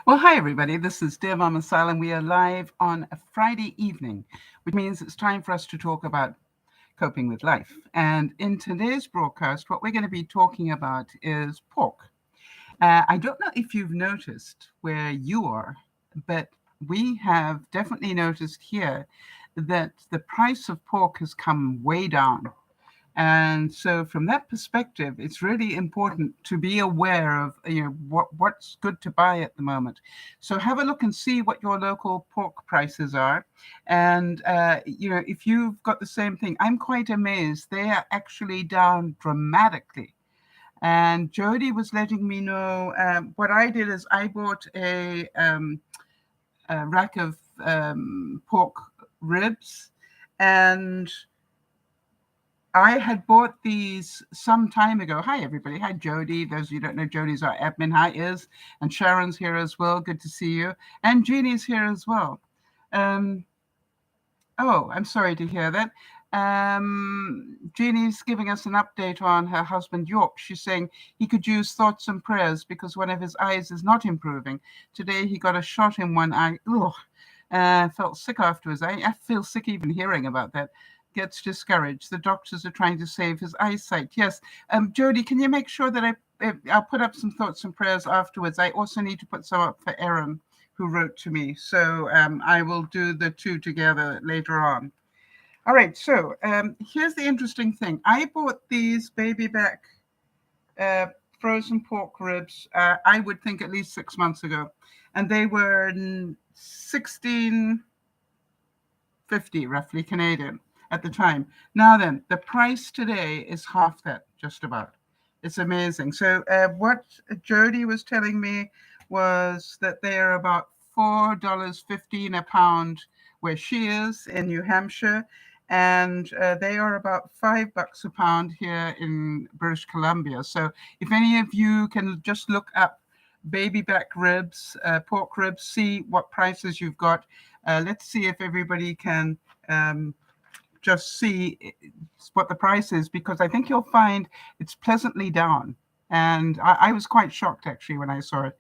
Well, hi, everybody. This is DearMamaSal, and we are live on a Friday evening, which means it's time for us to talk about coping with life. And in today's broadcast, what we're going to be talking about is pork. I don't know if you've noticed where you are, but we have definitely noticed here that the price of pork has come way down. And so from that perspective, it's really important to be aware of what's good to buy at the moment. So have a look and see what your local pork prices are. And if you've got the same thing, I'm quite amazed. They are actually down dramatically. And Jody was letting me know what I did is I bought a rack of pork ribs, and I had bought these some time ago. Hi, everybody. Hi, Jody. Those of you who don't know, Jody's our admin. Hi, Iz. And Sharon's here as well. Good to see you. And Jeannie's here as well. Oh, I'm sorry to hear that. Jeannie's giving us an update on her husband, York. She's saying he could use thoughts and prayers because one of his eyes is not improving. Today, he got a shot in one eye. Felt sick afterwards. I feel sick even hearing about that. Gets discouraged. The doctors are trying to save his eyesight. Yes. Jody, can you make sure that I'll put up some thoughts and prayers afterwards? I also need to put some up for Erin, who wrote to me. So I will do the two together later on. All right. So here's the interesting thing. I bought these baby back frozen pork ribs, I would think at least 6 months ago. And they were $16.50 roughly Canadian at the time. Now then, the price today is half that, just about. It's amazing. So what Jody was telling me was that they are about $4.15 a pound where she is in New Hampshire, and they are about $5 a pound here in British Columbia. So if any of you can just look up baby back ribs, pork ribs, see what prices you've got. Let's see if everybody can just see what the price is, because I think you'll find it's pleasantly down. And I was quite shocked, actually, when I saw it.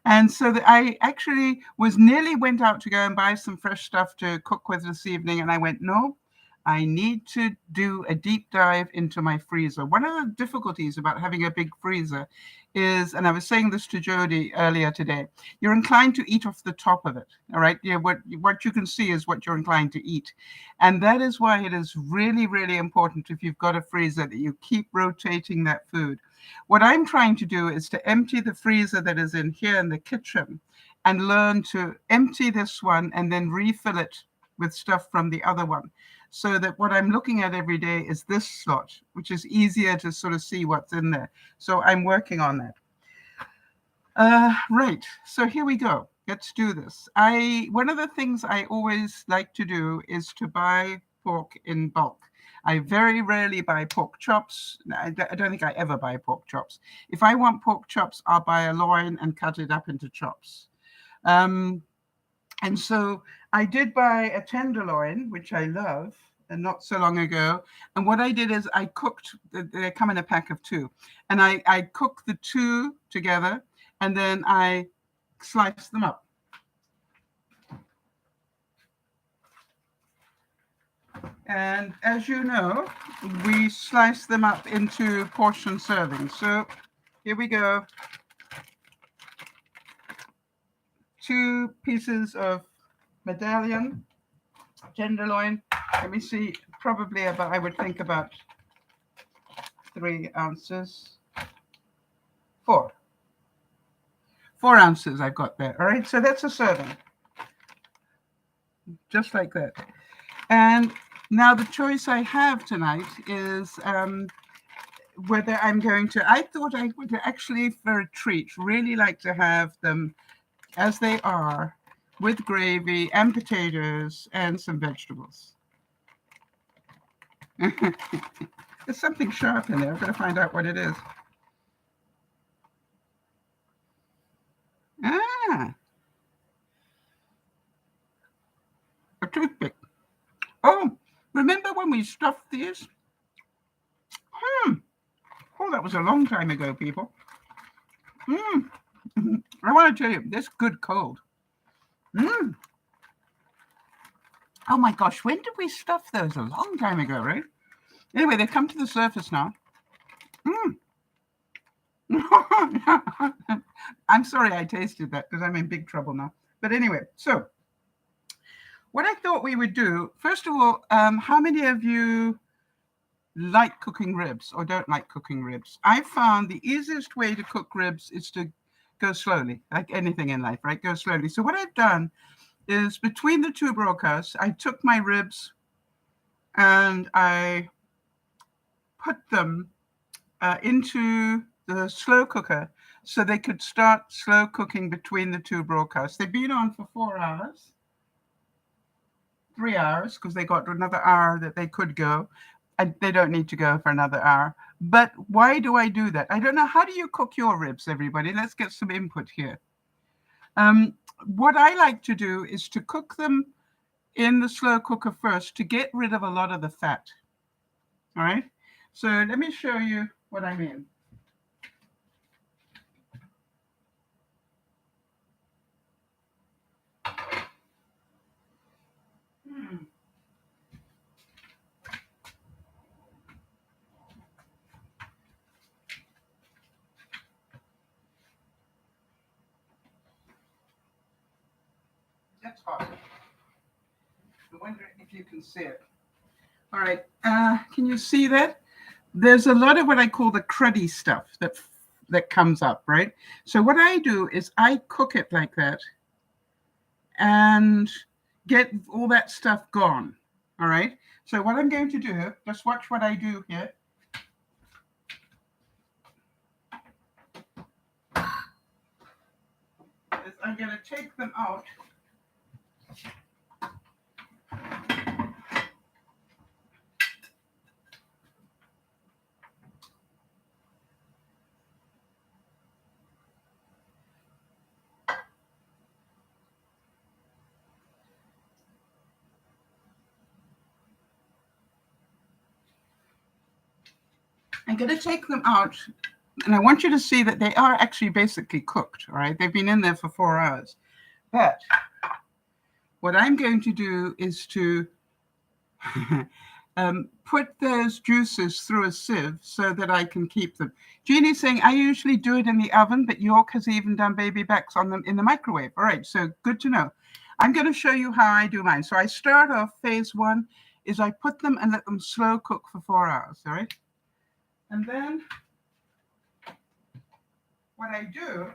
And so I actually nearly went out to go and buy some fresh stuff to cook with this evening. And I went, no, I need to do a deep dive into my freezer. One of the difficulties about having a big freezer is, and I was saying this to Jody earlier today, you're inclined to eat off the top of it. All right. Yeah. What you can see is what you're inclined to eat. And that is why it is really, really important, if you've got a freezer, that you keep rotating that food. What I'm trying to do is to empty the freezer that is in here in the kitchen and learn to empty this one and then refill it with stuff from the other one, so that what I'm looking at every day is this slot, which is easier to sort of see what's in there. So I'm working on that. Right. So here we go. Let's do this. One of the things I always like to do is to buy pork in bulk. I very rarely buy pork chops. I don't think I ever buy pork chops. If I want pork chops, I'll buy a loin and cut it up into chops. And so I did buy a tenderloin, which I love, and not so long ago. And what I did is I cooked, they come in a pack of 2. And I cooked the 2 together, and then I sliced them up. And as you know, we slice them up into portion servings. So here we go. 2 pieces of medallion tenderloin. Let me see, probably about, I would think about 3 ounces. 4 ounces I've got there. All right, so that's a serving. Just like that. And now the choice I have tonight is whether I'm going to, I thought I would actually, for a treat, really like to have them as they are, with gravy and potatoes and some vegetables. There's something sharp in there. I'm going to find out what it is. A toothpick. Oh, remember when we stuffed these? Oh, that was a long time ago, people. I want to tell you, this good cold. Mm. Oh my gosh, when did we stuff those? A long time ago, right? Anyway, they've come to the surface now. Mm. I'm sorry I tasted that because I'm in big trouble now. But anyway, so what I thought we would do, first of all, how many of you like cooking ribs or don't like cooking ribs? I found the easiest way to cook ribs is to go slowly, like anything in life, right? Go slowly. So what I've done is between the two broadcasts, I took my ribs and I put them into the slow cooker so they could start slow cooking between the two broadcasts. They've been on for 4 hours, 3 hours, because they got another hour that they could go. And they don't need to go for another hour. But why do I do that? I don't know. How do you cook your ribs, everybody? Let's get some input here. What I like to do is to cook them in the slow cooker first to get rid of a lot of the fat. All right. So let me show you what I mean. That's hot. I wonder if you can see it. All right. Can you see that? There's a lot of what I call the cruddy stuff that comes up, right? So what I do is I cook it like that and get all that stuff gone. All right. So what I'm going to do, just watch what I do here. Is I'm going to take them out. I'm going to take them out, and I want you to see that they are actually basically cooked, all right? They've been in there for 4 hours. But what I'm going to do is to put those juices through a sieve so that I can keep them. Jeannie's saying, I usually do it in the oven, but York has even done baby backs on them in the microwave. All right, so good to know. I'm going to show you how I do mine. So I start off, phase one is I put them and let them slow cook for 4 hours, all right? And then what I do,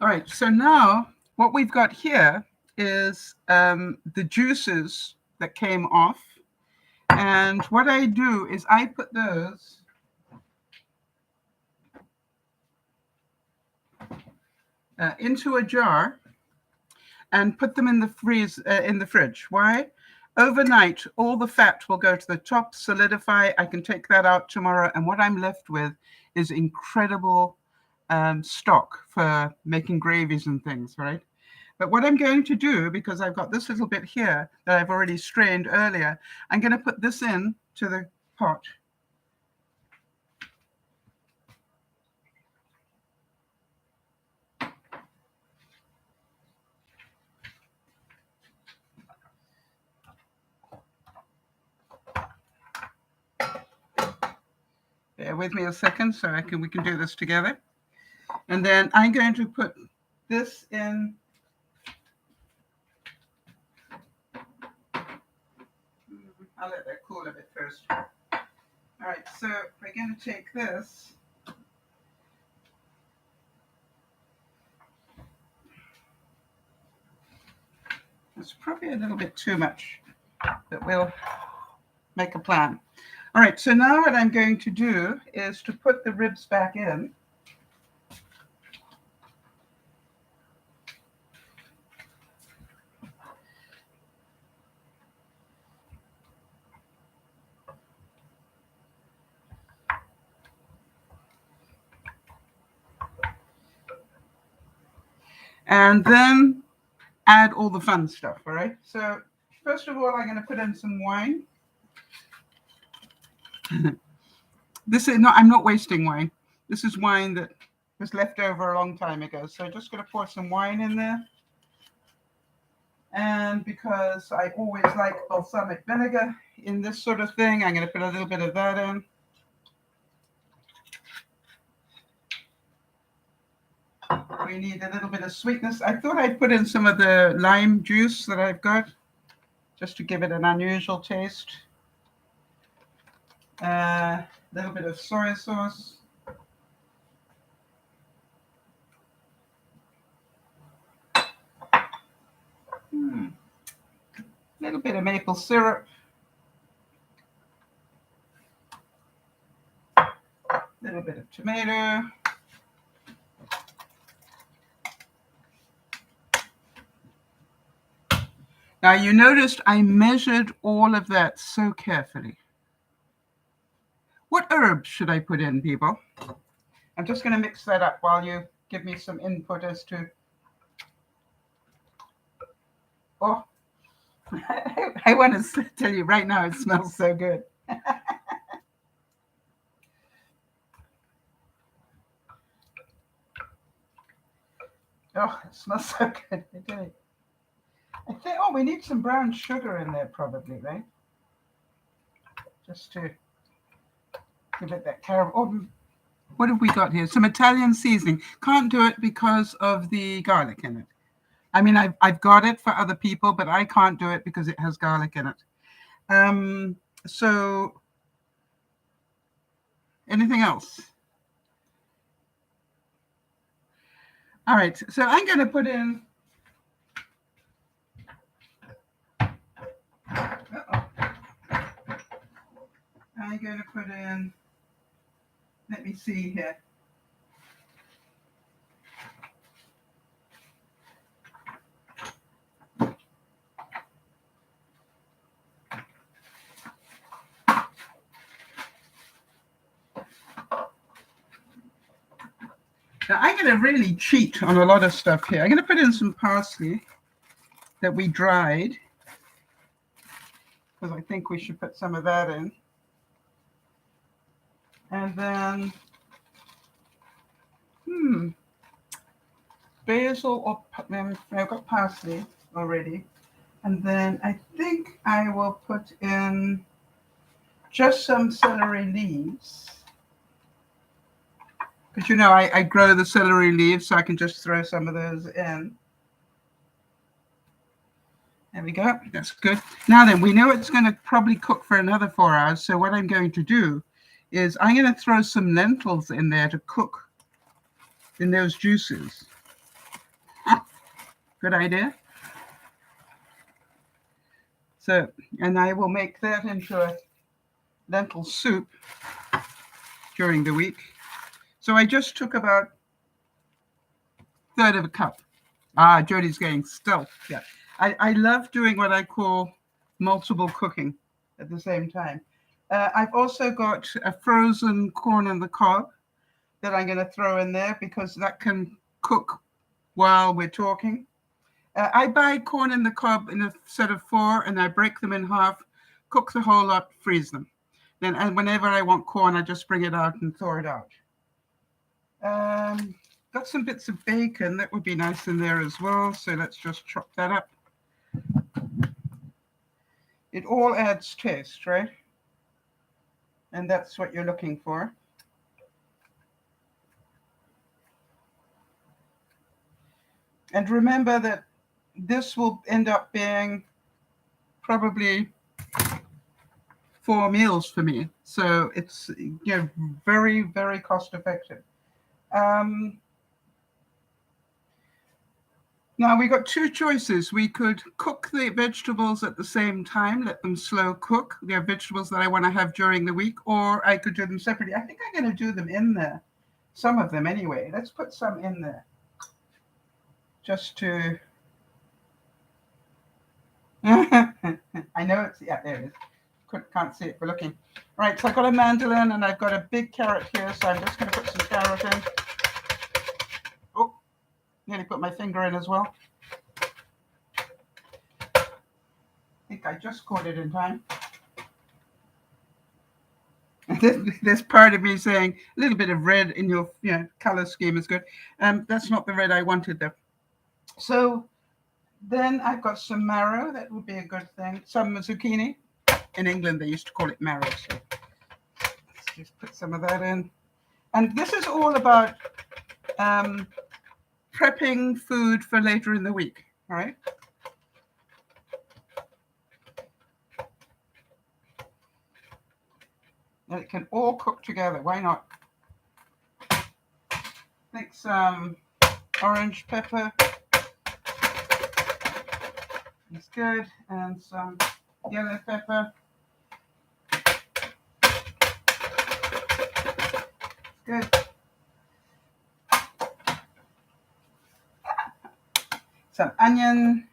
all right, so now what we've got here is the juices that came off. And what I do is I put those into a jar and put them in the fridge. Why? Overnight, all the fat will go to the top, solidify. I can take that out tomorrow, and what I'm left with is incredible stock for making gravies and things, right? But what I'm going to do, because I've got this little bit here that I've already strained earlier, I'm going to put this in to the pot. Bear with me a second so we can do this together. And then I'm going to put this in I'll let that cool a bit first. All right, so we're going to take this. It's probably a little bit too much, but we'll make a plan. All right, so now what I'm going to do is to put the ribs back in. And then add all the fun stuff, all right? So first of all, I'm going to put in some wine. This is not, I'm not wasting wine. This is wine that was left over a long time ago. So I'm just going to pour some wine in there. And because I always like balsamic vinegar in this sort of thing, I'm going to put a little bit of that in. We need a little bit of sweetness. I thought I'd put in some of the lime juice that I've got, just to give it an unusual taste. A little bit of soy sauce. A little bit of maple syrup. A little bit of tomato. Now you noticed I measured all of that so carefully. What herbs should I put in, people? I'm just going to mix that up while you give me some input as to... Oh, I want to tell you right now, it smells so good. Oh, it smells so good. I think, oh, we need some brown sugar in there probably, right? Just to give it that caramel. Oh, what have we got here? Some Italian seasoning. Can't do it because of the garlic in it. I mean, I've got it for other people, but I can't do it because it has garlic in it. So anything else? All right, so I'm going to put in... I'm going to put in, let me see here. Now I'm going to really cheat on a lot of stuff here. I'm going to put in some parsley that we dried, because I think we should put some of that in. And then, basil, or I've got parsley already. And then I think I will put in just some celery leaves. Because, you know, I grow the celery leaves, so I can just throw some of those in. There we go. That's good. Now then, we know it's going to probably cook for another 4 hours. So what I'm going to do is I'm going to throw some lentils in there to cook in those juices. Good idea. So, and I will make that into a lentil soup during the week. So I just took about a third of a cup. Ah, Jodi's getting stealth. Yeah. I love doing what I call multiple cooking at the same time. I've also got a frozen corn on the cob that I'm going to throw in there because that can cook while we're talking. I buy corn in the cob in a set of 4 and I break them in half, cook the whole lot, freeze them. Then and whenever I want corn, I just bring it out and thaw it out. Got some bits of bacon that would be nice in there as well. So let's just chop that up. It all adds taste, right? And that's what you're looking for. And remember that this will end up being probably 4 meals for me. So it's very, very cost effective. Now we got two choices. We could cook the vegetables at the same time, let them slow cook. There are vegetables that I want to have during the week, or I could do them separately. I think I'm going to do them in there. Some of them anyway. Let's put some in there. Just to... I know it's... Yeah, there it is. Can't see it for looking. Right, so I've got a mandolin and I've got a big carrot here, so I'm just going to put some carrot in. Oh, nearly put my finger in as well. I think I just caught it in time. There's part of me saying a little bit of red in your color scheme is good. That's not the red I wanted though. So then I've got some marrow. That would be a good thing. Some zucchini. In England, they used to call it marrow. So let's just put some of that in. And this is all about prepping food for later in the week. All right. And it can all cook together. Why not? I think some orange pepper is good, and some yellow pepper. Good. Some onion.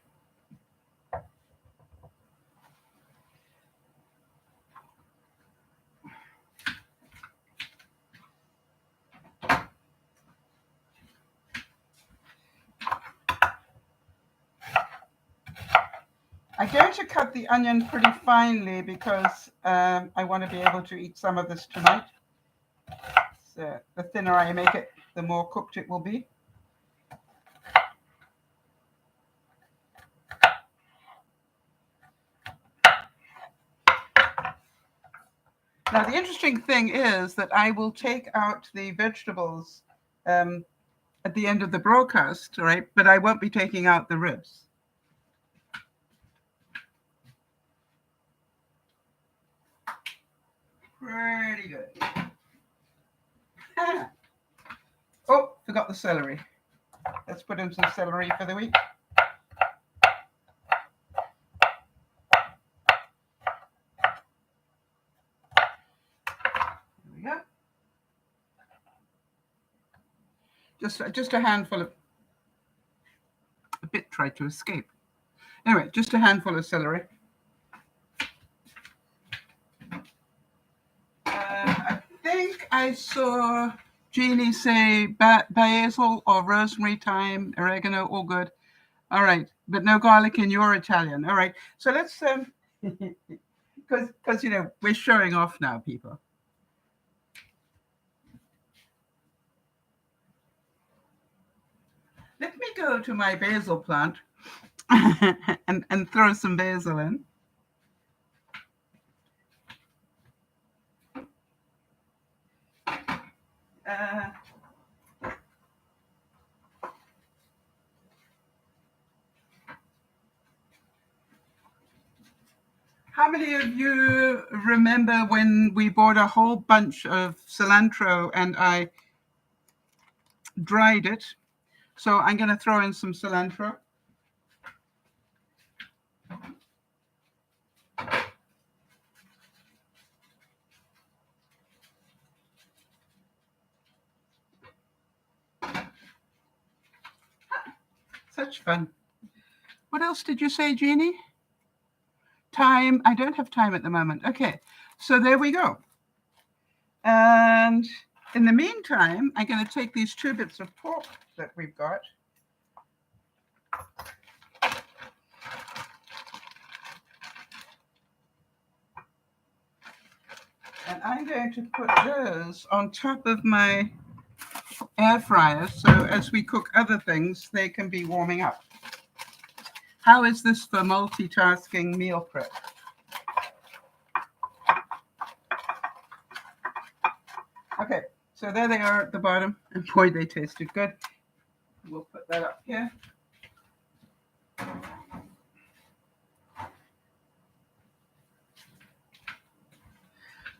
I'm going to cut the onion pretty finely because I want to be able to eat some of this tonight. So the thinner I make it, the more cooked it will be. Now, the interesting thing is that I will take out the vegetables at the end of the broadcast, right? But I won't be taking out the ribs. Pretty good. Oh, forgot the celery. Let's put in some celery for the week. There we go. Just a handful of... A bit tried to escape. Anyway, just a handful of celery. I think I saw Jeannie say basil or rosemary, thyme, oregano, all good. All right, but no garlic in your Italian. All right, so let's because we're showing off now, people. Let me go to my basil plant and throw some basil in. How many of you remember when we bought a whole bunch of cilantro and I dried it? So I'm going to throw in some cilantro. Such fun. What else did you say, Jeannie? Thyme. I don't have thyme at the moment. Okay, so there we go. And in the meantime, I'm going to take these 2 bits of pork that we've got. And I'm going to put those on top of my air fryer, so as we cook other things, they can be warming up. How is this for multitasking meal prep? Okay, so there they are at the bottom, and boy, they tasted good. We'll put that up here.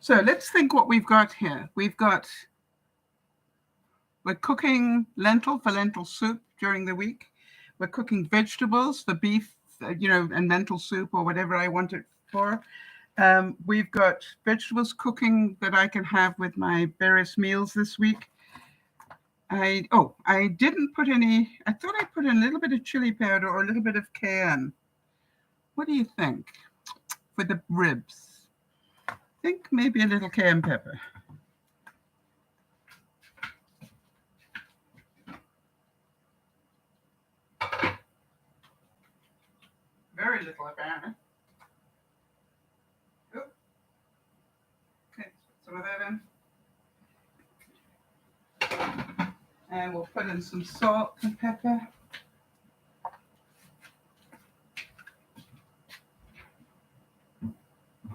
So let's think what we've got here. We're cooking lentil for lentil soup during the week. We're cooking vegetables for beef, and lentil soup or whatever I want it for. We've got vegetables cooking that I can have with my various meals this week. I didn't put any. I thought I put in a little bit of chili powder or a little bit of cayenne. What do you think for the ribs? I think maybe a little cayenne pepper. Very little apparently. Okay, put some of that in. And we'll put in some salt and pepper.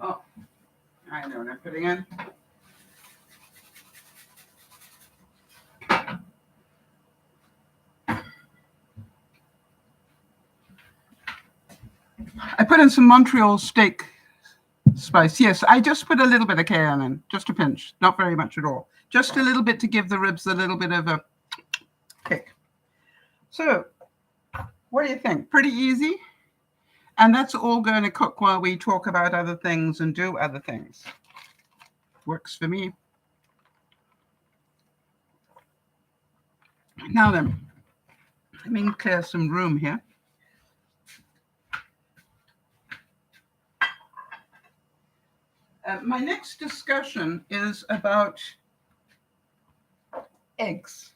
Oh, I know what I'm putting in. I put in some Montreal steak spice. Yes, I just put a little bit of cayenne in, just a pinch, not very much at all. Just a little bit to give the ribs a little bit of a kick. So, what do you think? Pretty easy? And that's all going to cook while we talk about other things and do other things. Works for me. Now then, let me clear some room here. My next discussion is about eggs.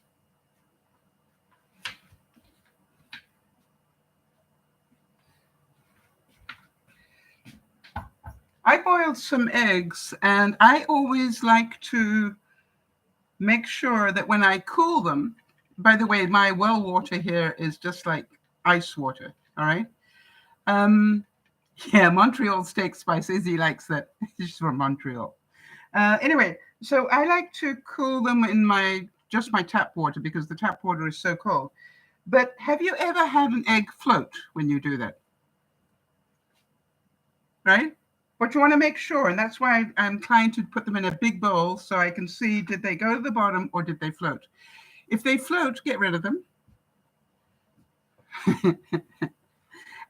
I boiled some eggs, and I always like to make sure that when I cool them, by the way, my well water here is just like ice water, all right? Yeah, Montreal steak spice. Izzy likes that. She's from Montreal. Anyway, so I like to cool them in just my tap water because the tap water is so cold. But have you ever had an egg float when you do that? Right? But you want to make sure, and that's why I'm trying to put them in a big bowl so I can see, did they go to the bottom or did they float? If they float, get rid of them.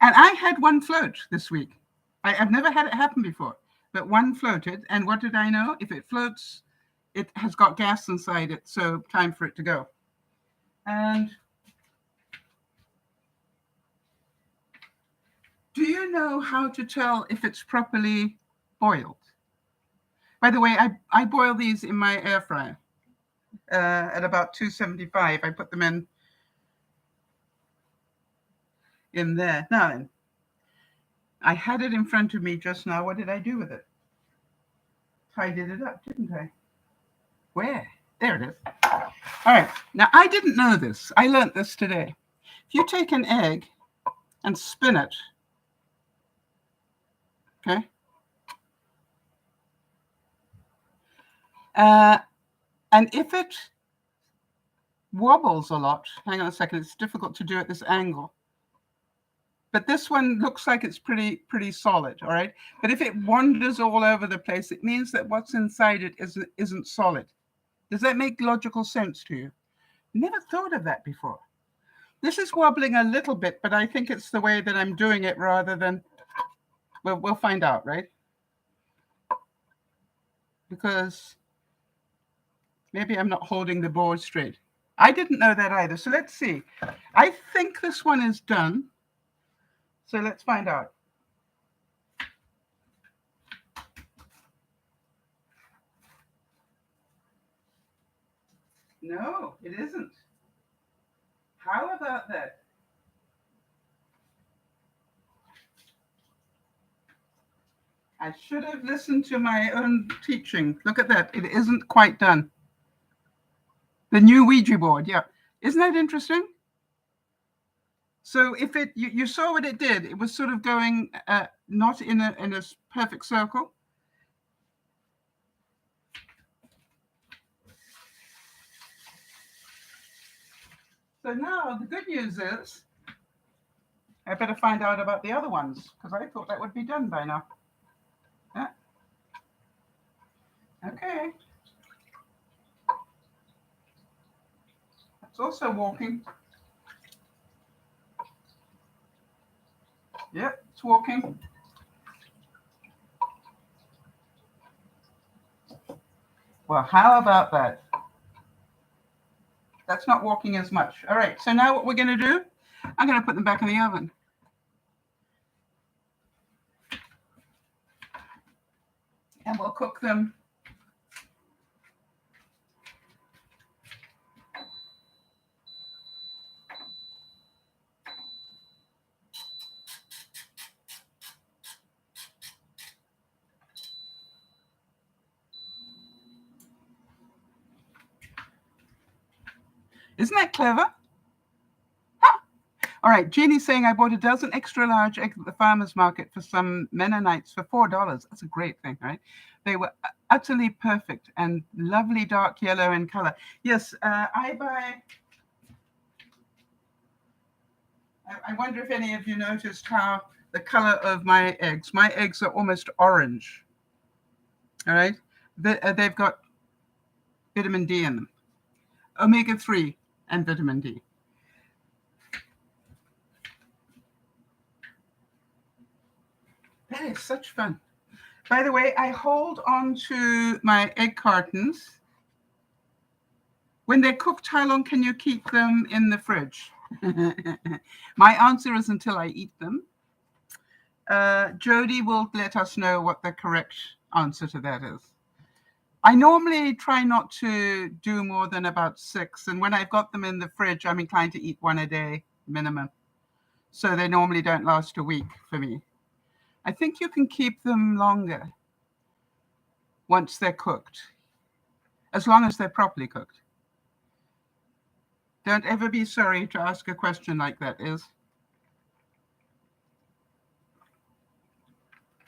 And I had one float this week. I've never had it happen before, but one floated. And what did I know? If it floats, it has got gas inside it, so time for it to go. And do you know how to tell if it's properly boiled? By the way, I boil these in my air fryer at about 275. I put them in there. Now then, I had it in front of me just now. What did I do with it? Tidied it up, didn't I? Where? There it is. All right. Now, I didn't know this. I learned this today. If you take an egg and spin it, okay? And if it wobbles a lot, hang on a second, it's difficult to do at this angle. But this one looks like it's pretty solid, all right? But if it wanders all over the place, it means that what's inside it isn't solid. Does that make logical sense to you? Never thought of that before. This is wobbling a little bit, but I think it's the way that I'm doing it rather than, well, we'll find out, right? Because maybe I'm not holding the board straight. I didn't know that either. So let's see. I think this one is done. So let's find out. No, it isn't. How about that? I should have listened to my own teaching. Look at that. It isn't quite done. The new Ouija board. Yeah. Isn't that interesting? So if you saw what it did, it was sort of going not in a perfect circle. So now the good news is I better find out about the other ones because I thought that would be done by now. Yeah. Okay. It's also walking. Yep, it's walking. Well, how about that? That's not walking as much. All right, so now what we're going to do, I'm going to put them back in the oven. And we'll cook them. Isn't that clever? Huh? All right, Jeannie's saying I bought a dozen extra large eggs at the farmer's market for some Mennonites for $4. That's a great thing, right? They were utterly perfect and lovely dark yellow in color. Yes, I wonder if any of you noticed how the color of my eggs are almost orange. All right, they've got vitamin D in them, omega-3 and vitamin D. That is such fun. By the way, I hold on to my egg cartons. When they're cooked, how long can you keep them in the fridge? My answer is until I eat them. Jody will let us know what the correct answer to that is. I normally try not to do more than about 6. And when I've got them in the fridge, I'm inclined to eat 1 a day minimum. So they normally don't last a week for me. I think you can keep them longer once they're cooked, as long as they're properly cooked. Don't ever be sorry to ask a question like that, Is.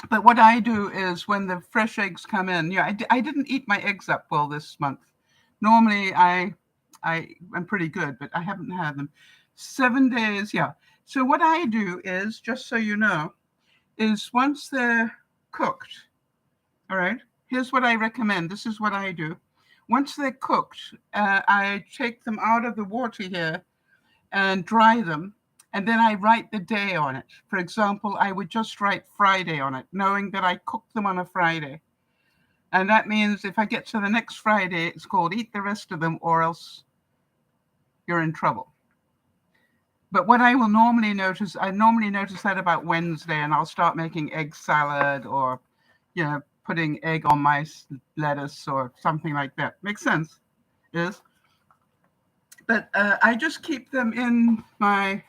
But what I do is when the fresh eggs come in, I didn't eat my eggs up well this month. Normally I'm pretty good, but I haven't had them. 7 days, yeah. So what I do is, just so you know, is once they're cooked, all right, here's what I recommend. This is what I do. Once they're cooked, I take them out of the water here and dry them. And then I write the day on it. For example, I would just write Friday on it, knowing that I cooked them on a Friday. And that means if I get to the next Friday, it's called eat the rest of them or else you're in trouble. But what I normally notice that about Wednesday, and I'll start making egg salad or, putting egg on my lettuce or something like that. Makes sense, Is? But I just keep them in my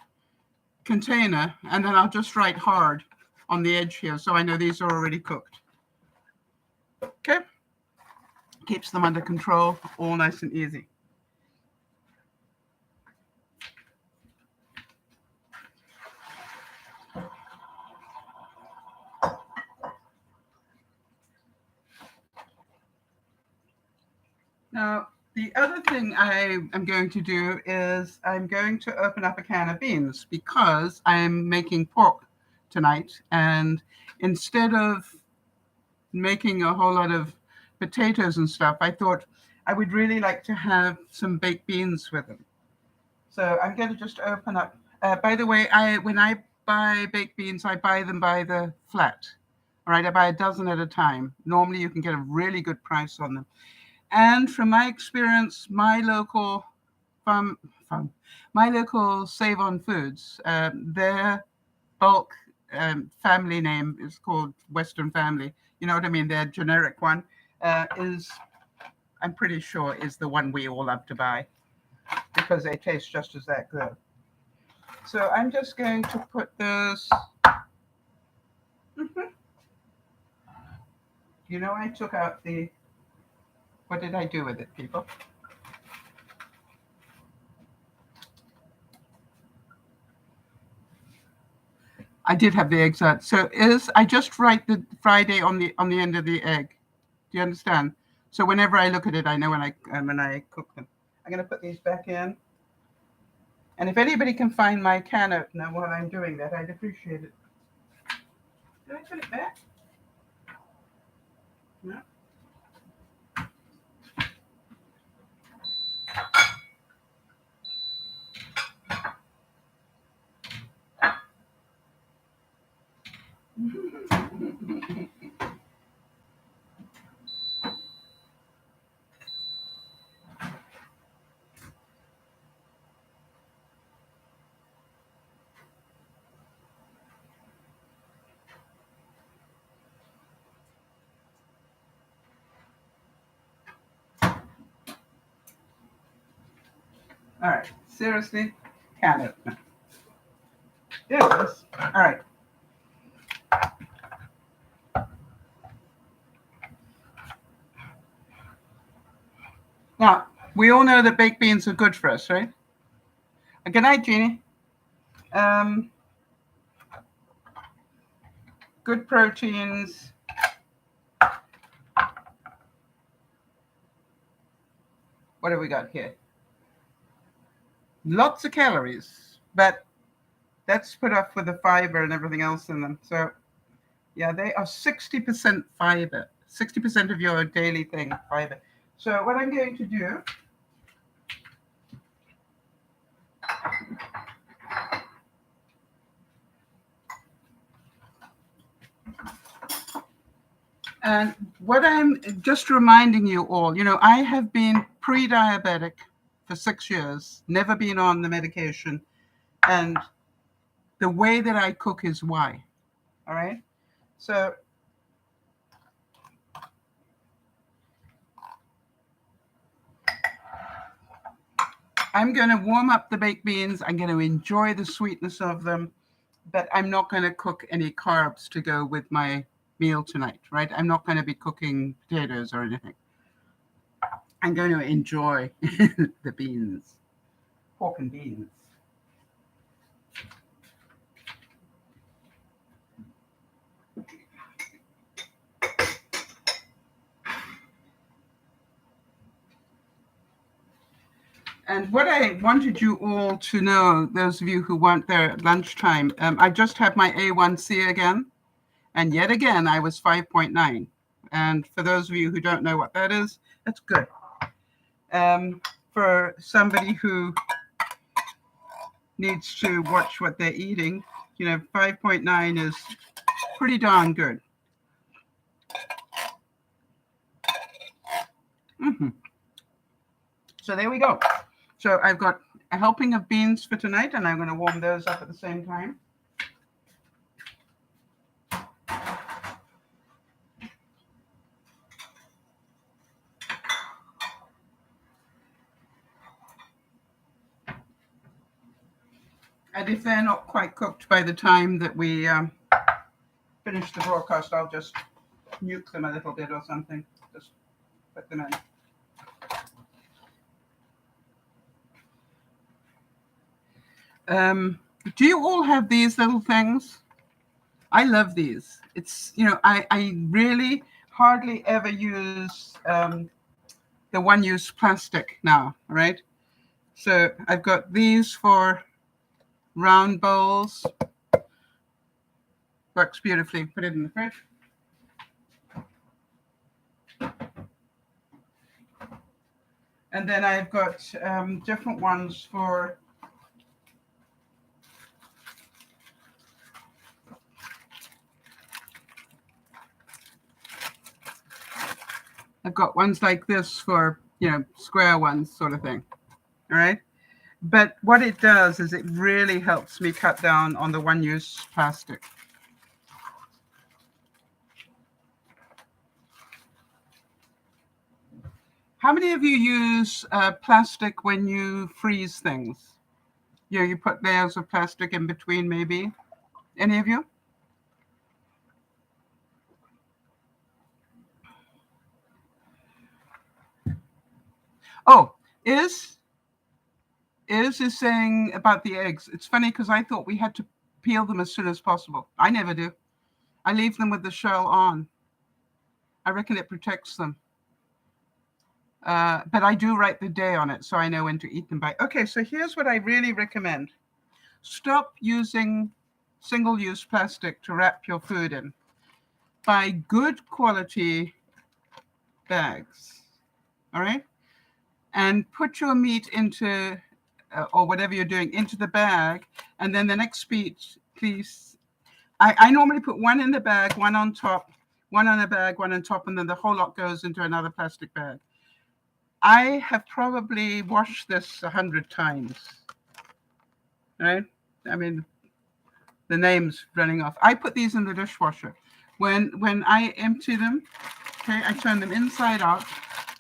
container, and then I'll just write hard on the edge here so I know these are already cooked. Okay? Keeps them under control, all nice and easy. Now, the other thing I am going to do is I'm going to open up a can of beans because I'm making pork tonight. And instead of making a whole lot of potatoes and stuff, I thought I would really like to have some baked beans with them. So I'm going to just open up. By the way, when I buy baked beans, I buy them by the flat. All right, I buy a dozen at a time. Normally, you can get a really good price on them. And from my experience, my local Save On Foods, their bulk family name is called Western Family. You know what I mean? Their generic one I'm pretty sure, is the one we all love to buy because they taste just as that good. So I'm just going to put those. I took out what did I do with it, people? I did have the eggs out. So I just write the Friday on the end of the egg. Do you understand? So whenever I look at it, I know when I cook them. I'm going to put these back in. And if anybody can find my can opener while I'm doing that, I'd appreciate it. Did I put it back? No. All right, seriously, can it? There it is. All right. Now, we all know that baked beans are good for us, right? Good night, Jeannie. Good proteins. What have we got here? Lots of calories, but that's put off with the fiber and everything else in them. So, yeah, they are 60% fiber. 60% of your daily thing, fiber. So what I'm going to do, and what I'm just reminding you all, I have been pre-diabetic for 6 years, never been on the medication, and the way that I cook is why. All right? So I'm going to warm up the baked beans. I'm going to enjoy the sweetness of them, but I'm not going to cook any carbs to go with my meal tonight, right? I'm not going to be cooking potatoes or anything. I'm going to enjoy the beans, pork and beans. And what I wanted you all to know, those of you who weren't there at lunchtime, I just had my A1C again. And yet again, I was 5.9. And for those of you who don't know what that is, that's good. For somebody who needs to watch what they're eating, 5.9 is pretty darn good. Mm-hmm. So there we go. So I've got a helping of beans for tonight, and I'm going to warm those up at the same time. And if they're not quite cooked by the time that we finish the broadcast, I'll just nuke them a little bit or something. Just put them in. Do you all have these little things? I love these. It's, I really hardly ever use the one-use plastic now, right? So I've got these for round bowls. Works beautifully. Put it in the fridge. And then I've got different ones for I've got ones like this for, square ones sort of thing. All right. But what it does is it really helps me cut down on the one-use plastic. How many of you use plastic when you freeze things? You put layers of plastic in between, maybe? Any of you? Oh, is saying about the eggs. It's funny because I thought we had to peel them as soon as possible. I never do. I leave them with the shell on. I reckon it protects them. But I do write the day on it, so I know when to eat them by. Okay, so here's what I really recommend. Stop using single-use plastic to wrap your food in. Buy good quality bags, all right? And put your meat into, or whatever you're doing, into the bag. And then the next piece, I normally put one in the bag, one on top, one on a bag, one on top, and then the whole lot goes into another plastic bag. I have probably washed this 100 times, right? I mean, the name's running off. I put these in the dishwasher. When I empty them, okay, I turn them inside out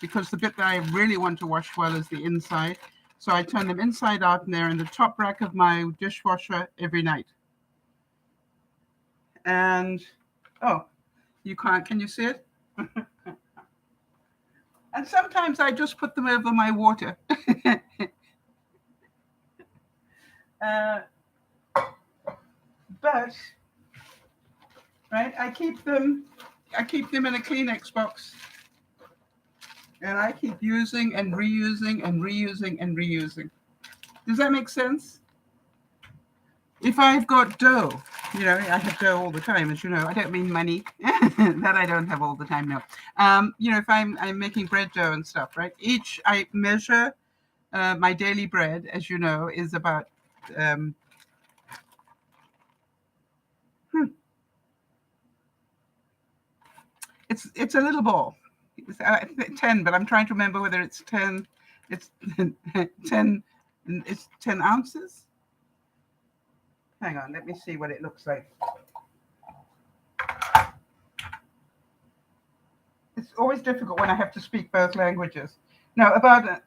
because the bit that I really want to wash well is the inside. So I turn them inside out and they're in the top rack of my dishwasher every night. And, oh, you can't, can you see it? And sometimes I just put them over my water. But, right, I keep them in a Kleenex box. And I keep using and reusing and reusing and reusing. Does that make sense? If I've got dough, you know, I have dough all the time, as you know. I don't mean money. That I don't have all the time, no. You know, if I'm making bread dough and stuff, right? I measure my daily bread, as you know, is about it's a little ball. It's 10, but I'm trying to remember whether it's 10. It's 10. It's 10 ounces. Hang on, let me see what it looks like. It's always difficult when I have to speak both languages. No, about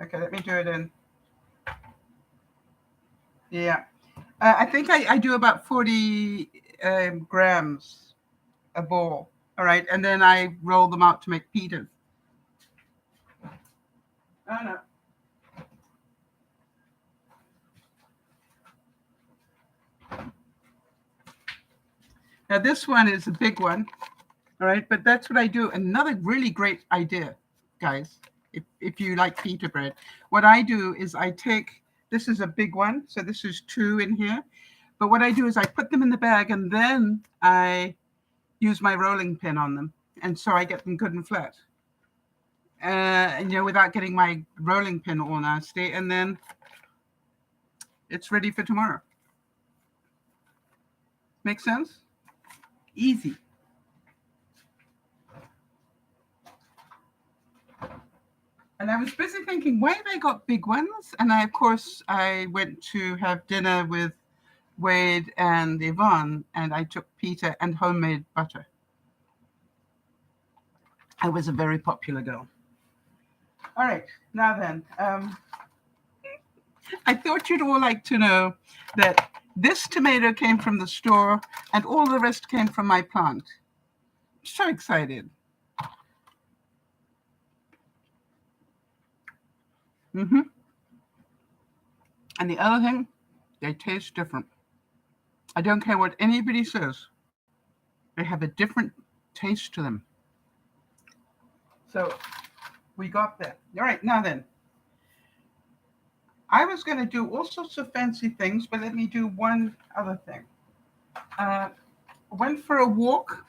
Okay, let me do it in. Yeah, I think I do about 40 grams a ball. All right, and then I roll them out to make pitas. Oh no. Now this one is a big one, all right, but that's what I do. Another really great idea, guys, if you like pita bread, what I do is I take, this is a big one, so this is 2 in here, but what I do is I put them in the bag and then I use my rolling pin on them, and so I get them good and flat. And, you know, without getting my rolling pin all nasty, and then it's ready for tomorrow. Make sense? Easy. And I was busy thinking, why have I got big ones? And of course, I went to have dinner with Wade and Yvonne, and I took pita and homemade butter. I was a very popular girl. All right, now then, I thought you'd all like to know that this tomato came from the store and all the rest came from my plant. I'm so excited. Mm-hmm. And the other thing, they taste different. I don't care what anybody says. They have a different taste to them. So we got that. All right, now then. I was going to do all sorts of fancy things, but let me do one other thing. Went for a walk.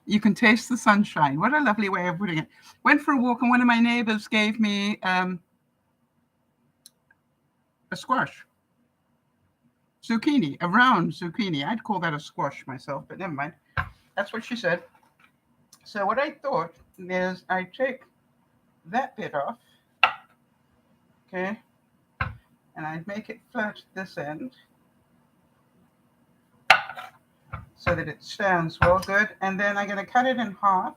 You can taste the sunshine. What a lovely way of putting it. Went for a walk, and one of my neighbors gave me a squash. Zucchini, a round zucchini. I'd call that a squash myself, but never mind. That's what she said. So what I thought is I take that bit off, okay, and I make it flat at this end so that it stands well good. And then I'm going to cut it in half.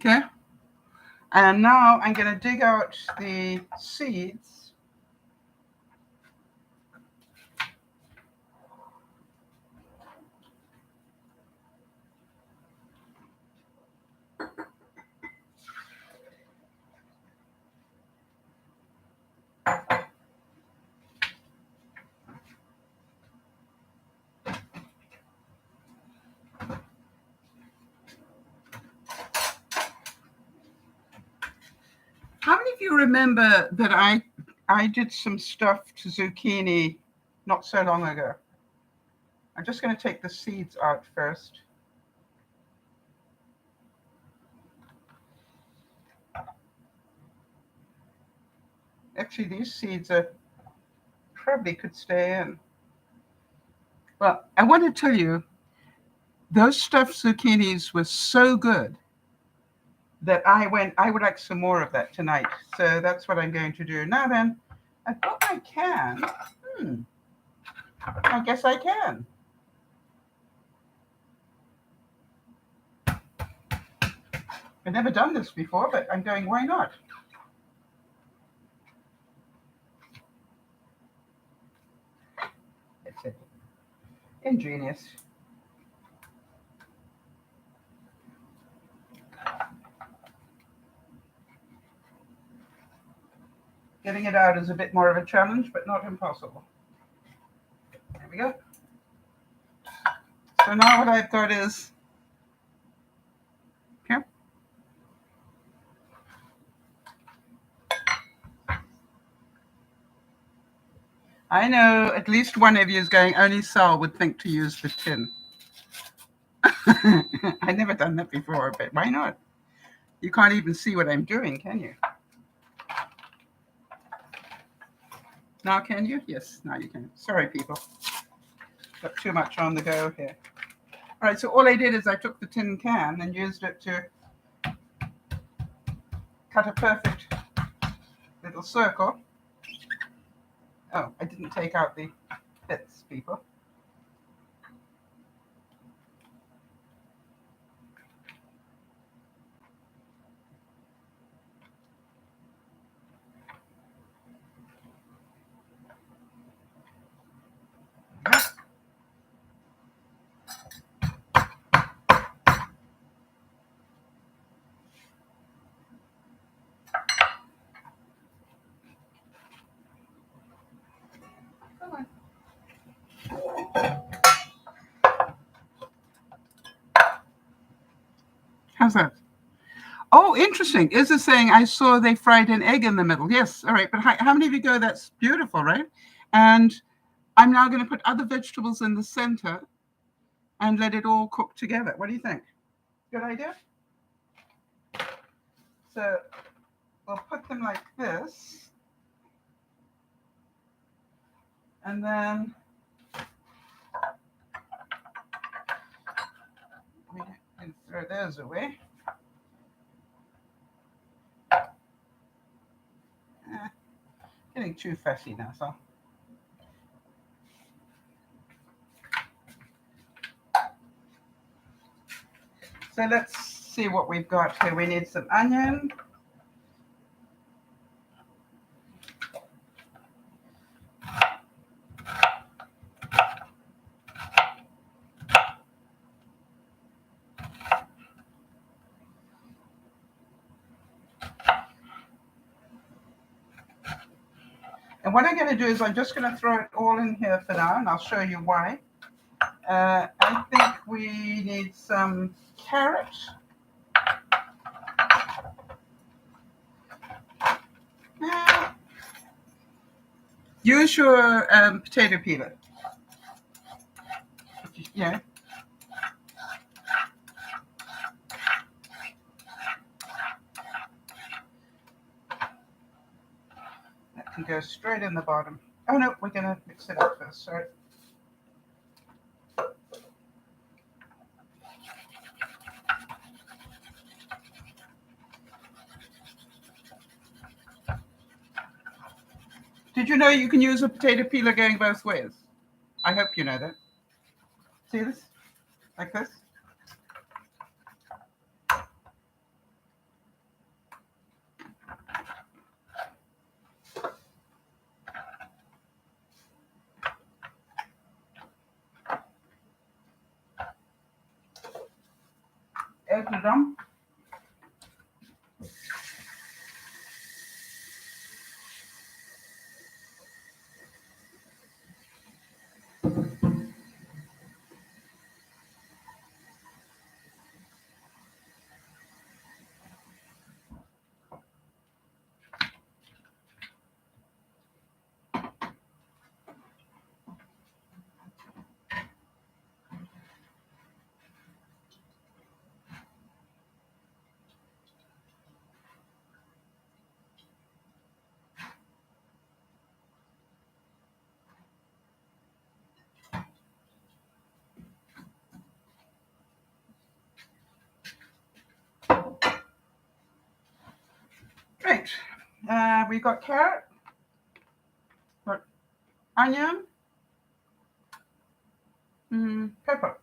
Okay. And now I'm going to dig out the seeds. How many of you remember that I did some stuff to zucchini not so long ago? I'm just going to take the seeds out first. actually, these seeds are probably could stay in. Well, I want to tell you, those stuffed zucchinis were so good that I would like some more of that tonight. So that's what I'm going to do. Now then, I thought I can. I guess I can. I've never done this before, but I'm going, why not? It's it. Ingenious. Getting it out is a bit more of a challenge, but not impossible. There we go. So now what I've got is, here. I know at least one of you is going, only Sal would think to use the tin. I've never done that before, but why not? You can't even see what I'm doing, can you? Now can you? Yes, now you can. Sorry, people. Got too much on the go here. All right, so all I did is I took the tin can and used it to cut a perfect little circle. Oh, I didn't take out the bits, people. How's that? Oh, interesting. Is it saying I saw they fried an egg in the middle? Yes. All right. But how many of you go, that's beautiful, right? And I'm now going to put other vegetables in the center and let it all cook together. What do you think? Good idea? So we'll put them like this. And then we can throw those away. Getting too fussy now, so. So let's see what we've got here. We need some onion. And what I'm going to do is I'm just going to throw it all in here for now, and I'll show you why. I think we need some carrots. Use your potato peeler. Yeah. That can go straight in the bottom. Oh no, we're going to mix it up first. Sorry. Did you know you can use a potato peeler going both ways? I hope you know that. See this? Like this? Open it on. We got carrot, got onion, pepper.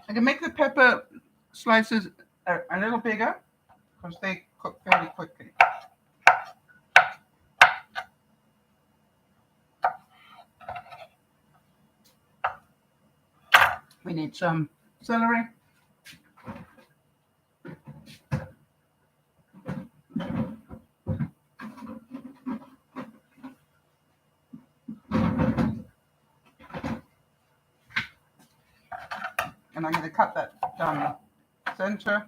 I can make the pepper slices a little bigger because they cook fairly quickly. We need some celery. And I'm going to cut that down the center.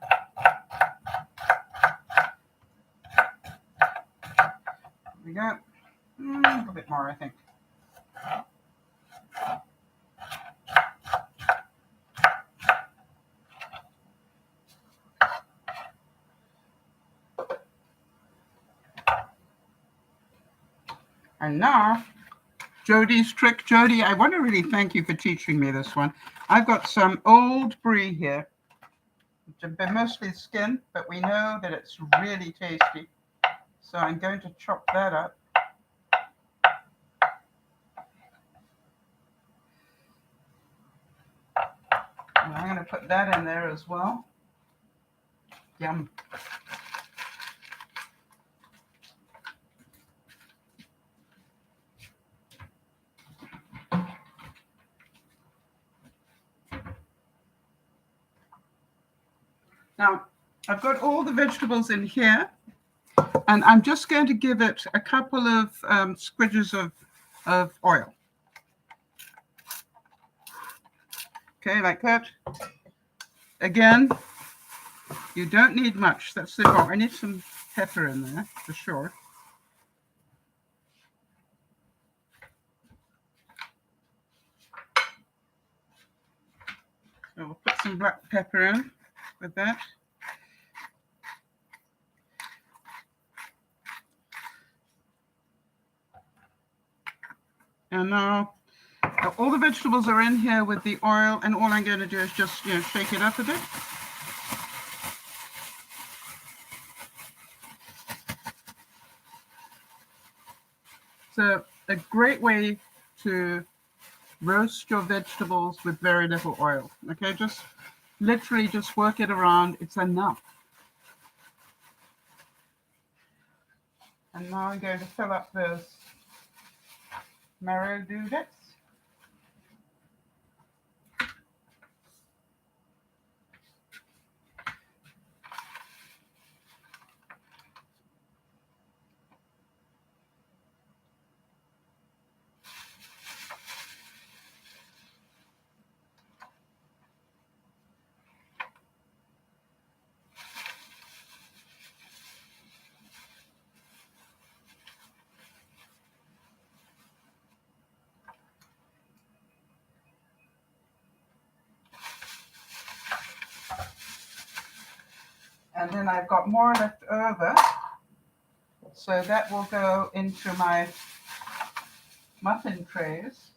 We got a little bit more, I think. And now, Jody's trick. Jody, I want to really thank you for teaching me this one. I've got some old brie here, which have been mostly skinned, but we know that it's really tasty. So I'm going to chop that up. And I'm going to put that in there as well. Yum. Now, I've got all the vegetables in here, and I'm just going to give it a couple of squidges of oil. Okay, like that. Again, you don't need much. That's the oh, I need some pepper in there for sure. So we'll put some black pepper in with that. And now all the vegetables are in here with the oil, and all I'm going to do is just shake it up a bit. So a great way to roast your vegetables with very little oil. Okay, just literally just work it around. It's enough. And now I'm going to fill up those marrow dudets. And then I've got more left over. So that will go into my muffin trays.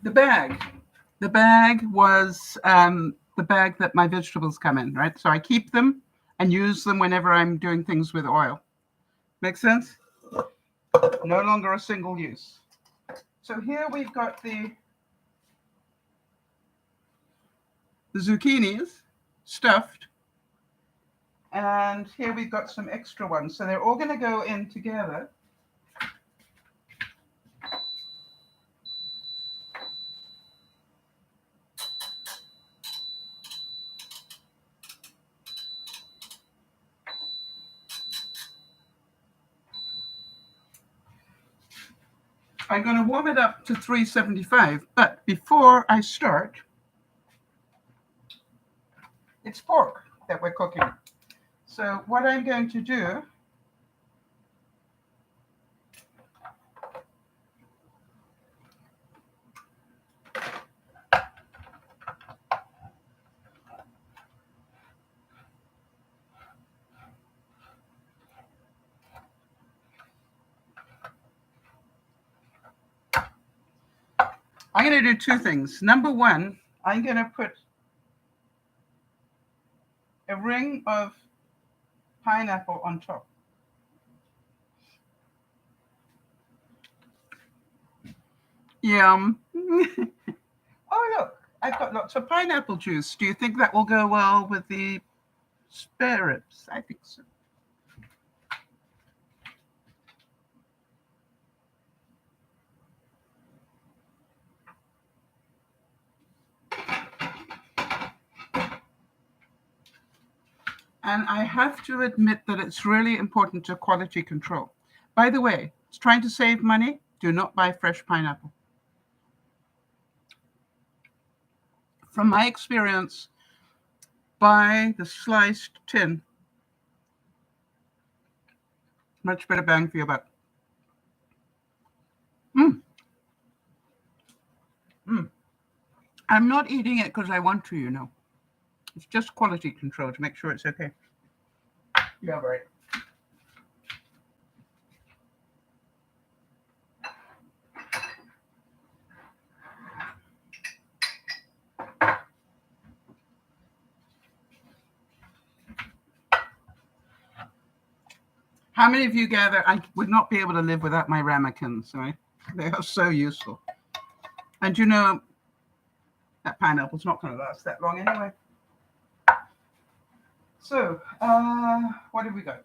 The bag was the bag that my vegetables come in, right? So I keep them and use them whenever I'm doing things with oil. Make sense? No longer a single use. So here we've got the zucchinis stuffed, and here we've got some extra ones. So they're all going to go in together. I'm going to warm it up to 375. But before I start, it's pork that we're cooking. So what I'm going to do, I'm going to do two things. Number one, I'm going to put a ring of pineapple on top. Yum. Oh, look, I've got lots of pineapple juice. Do you think that will go well with the spare ribs? I think so. And I have to admit that it's really important to quality control. By the way, it's trying to save money. Do not buy fresh pineapple. From my experience, buy the sliced tin. Much better bang for your buck. I'm not eating it because I want to, you know. It's just quality control to make sure it's okay. Yeah, right. How many of you gather I would not be able to live without my ramekins, right? They are so useful. And you know, that pineapple's not going to last that long anyway. So, what have we got?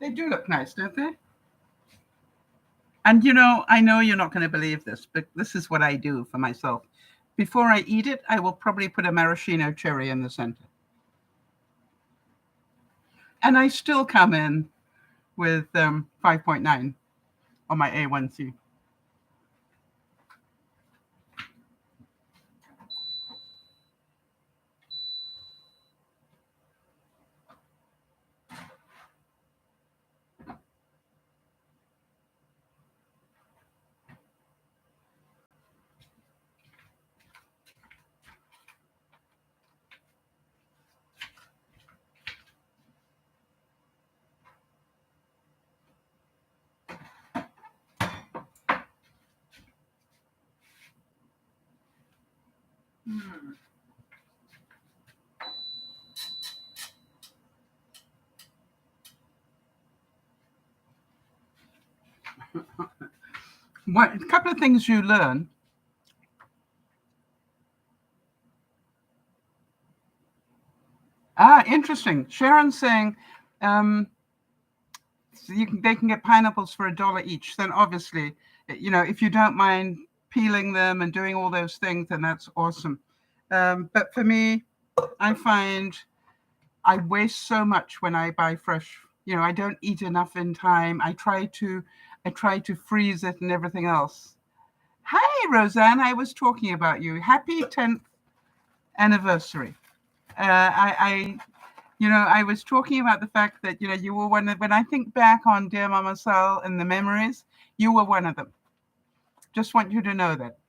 They do look nice, don't they? And you know, I know you're not going to believe this, but this is what I do for myself. Before I eat it, I will probably put a maraschino cherry in the center. And I still come in with 5.9 on my A1C. A couple of things you learn. Interesting. Sharon's saying they can get pineapples for $1 each. Then obviously, you know, if you don't mind peeling them and doing all those things, then that's awesome. But for me, I find I waste so much when I buy fresh. You know, I don't eat enough in time. I try to freeze it and everything else. Hi, Roseanne. I was talking about you. Happy 10th anniversary. I was talking about the fact that, you know, you were one of, when I think back on DearMamaSal and the memories, you were one of them. Just want you to know that.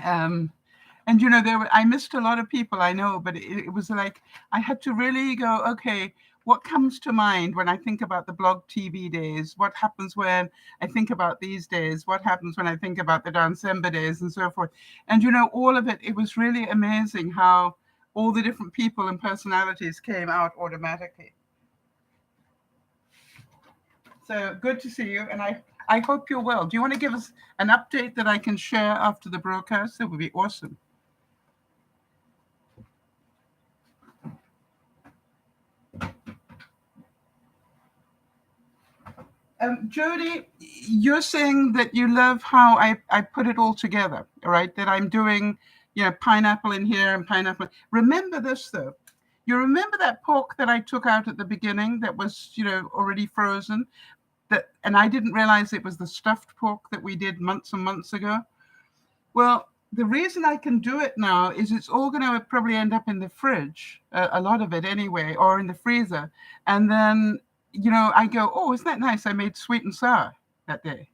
And, you know, I missed a lot of people, I know, but it was like, I had to really go, okay, what comes to mind when I think about the blog TV days? What happens when I think about these days? What happens when I think about the Dansemba days and so forth? And, you know, all of it, it was really amazing how all the different people and personalities came out automatically. So good to see you. And I hope you're well. Do you want to give us an update that I can share after the broadcast? That would be awesome. Jody, you're saying that you love how I put it all together, right? That I'm doing, you know, pineapple in here and pineapple. Remember this, though. You remember that pork that I took out at the beginning that was, you know, already frozen? and I didn't realize it was the stuffed pork that we did months and months ago. Well, the reason I can do it now is it's all going to probably end up in the fridge, a lot of it anyway, or in the freezer. And then, I go, oh, isn't that nice? I made sweet and sour that day.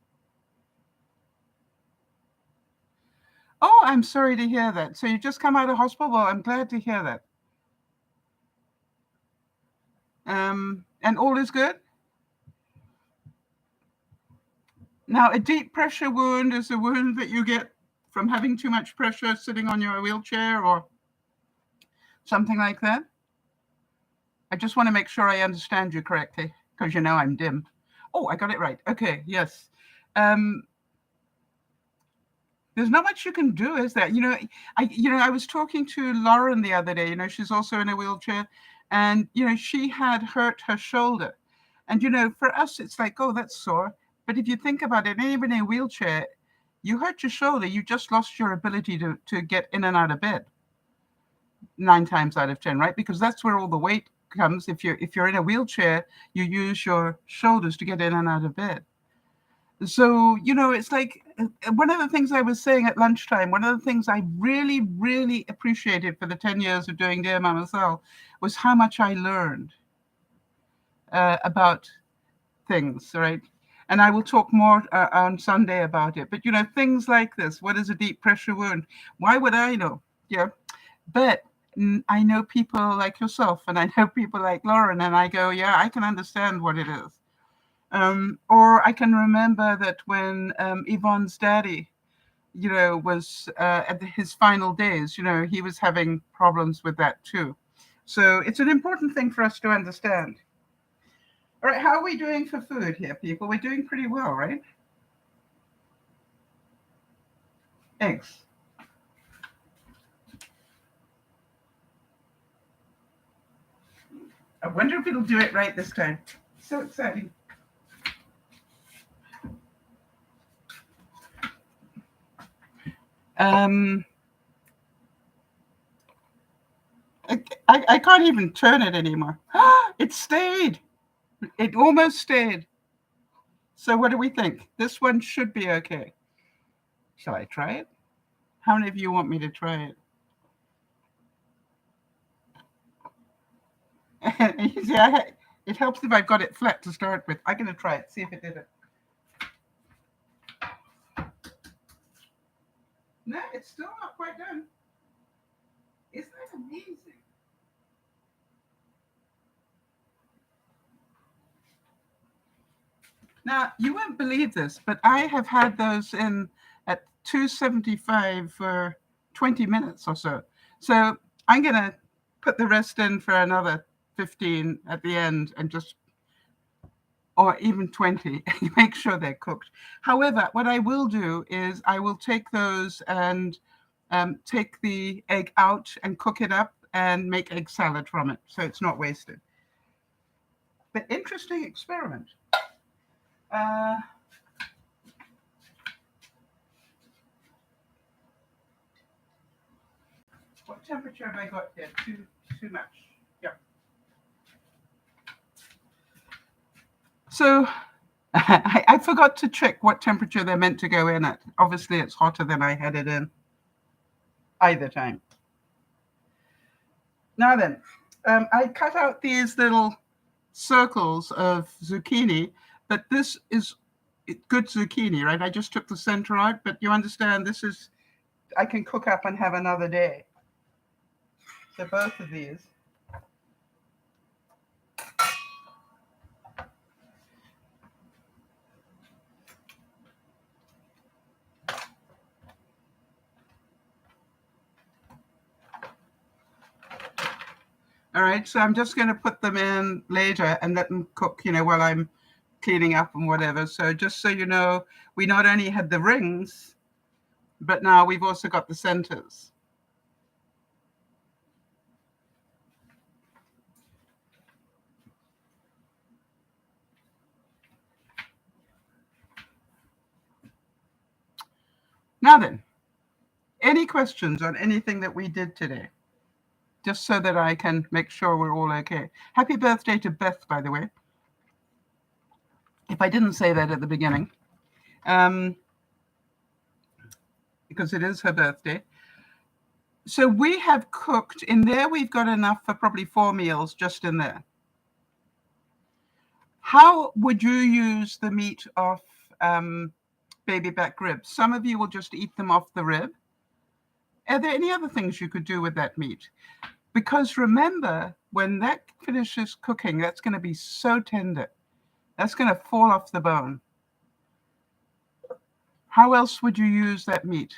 Oh, I'm sorry to hear that. So you just come out of hospital? Well, I'm glad to hear that. And all is good? Now, a deep pressure wound is a wound that you get from having too much pressure sitting on your wheelchair or something like that. I just want to make sure I understand you correctly, because I'm dim. Oh, I got it right. Okay, yes. There's not much you can do, is there? I was talking to Lauren the other day. She's also in a wheelchair, and she had hurt her shoulder, and for us it's like, oh, that's sore. But if you think about it, even in a wheelchair, you hurt your shoulder, you just lost your ability to get in and out of bed 9 times out of 10, right? Because that's where all the weight comes. If you're in a wheelchair, you use your shoulders to get in and out of bed. So, it's like one of the things I was saying at lunchtime, one of the things I really, really appreciated for the 10 years of doing DearMamaSal was how much I learned about things, right? And I will talk more on Sunday about it. But, things like this, what is a deep pressure wound? Why would I know? Yeah. But I know people like yourself, and I know people like Lauren, and I go, yeah, I can understand what it is. Or I can remember that when Yvonne's daddy, was at his final days, he was having problems with that too. So it's an important thing for us to understand. All right, how are we doing for food here, people? We're doing pretty well, right? Eggs. I wonder if it'll do it right this time. So exciting. I can't even turn it anymore. It stayed. It almost stayed. So what do we think? This one should be okay. Shall I try it? How many of you want me to try it? Yeah, it helps if I've got it flat to start with. I'm going to try it, see if it did it. No, it's still not quite done. Isn't that amazing? Now, you won't believe this, but I have had those in at 275 for 20 minutes or so. So I'm going to put the rest in for another 15 at the end, and just, or even 20, make sure they're cooked. However, what I will do is I will take those and take the egg out and cook it up and make egg salad from it, so it's not wasted. But interesting experiment. What temperature have I got there? Too much. Yeah. So I forgot to check what temperature they're meant to go in at. Obviously, it's hotter than I had it in either time. Now then, I cut out these little circles of zucchini, but this is good zucchini, right? I just took the center out, but you understand this is, I can cook up and have another day. So both of these. All right, so I'm just going to put them in later and let them cook, while I'm cleaning up and whatever. So just so you know, we not only had the rings, but now we've also got the centers. Now then, any questions on anything that we did today? Just so that I can make sure we're all okay. Happy birthday to Beth, by the way. if I didn't say that at the beginning, because it is her birthday. So we have cooked in there. We've got enough for probably 4 meals just in there. How would you use the meat off baby back ribs? Some of you will just eat them off the rib. Are there any other things you could do with that meat? Because remember, when that finishes cooking, that's going to be so tender. That's going to fall off the bone. How else would you use that meat?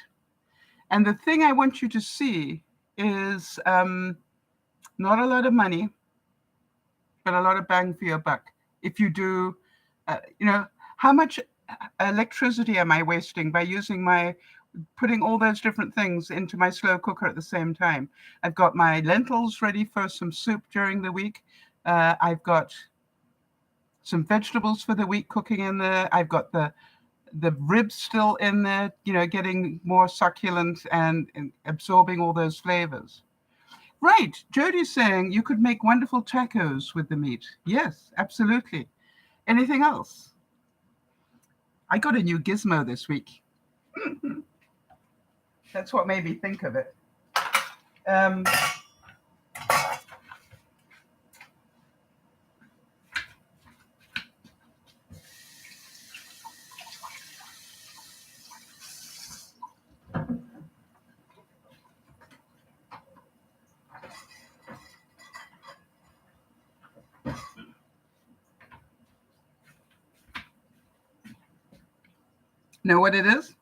And the thing I want you to see is not a lot of money, but a lot of bang for your buck. If you do, how much electricity am I wasting by putting all those different things into my slow cooker at the same time? I've got my lentils ready for some soup during the week. I've got some vegetables for the week cooking in there. I've got the ribs still in there, getting more succulent and absorbing all those flavors. Right. Jody's saying you could make wonderful tacos with the meat. Yes, absolutely. Anything else? I got a new gizmo this week. That's what made me think of it. Know what it is?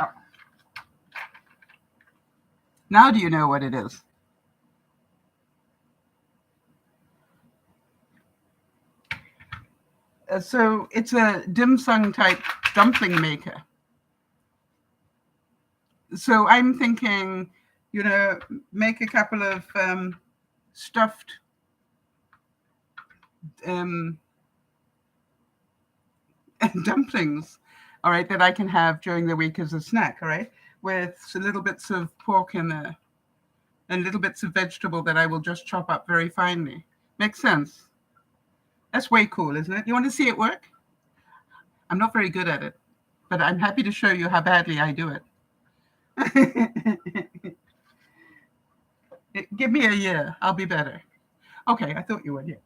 Oh. Now do you know what it is? So it's a dim sum type dumpling maker. So I'm thinking, make a couple of stuffed dumplings, all right, that I can have during the week as a snack, all right, with little bits of pork in there and little bits of vegetable that I will just chop up very finely. Makes sense? That's way cool, isn't it? You want to see it work? I'm not very good at it, but I'm happy to show you how badly I do it. Give me a year. I'll be better. Okay, I thought you would, yeah.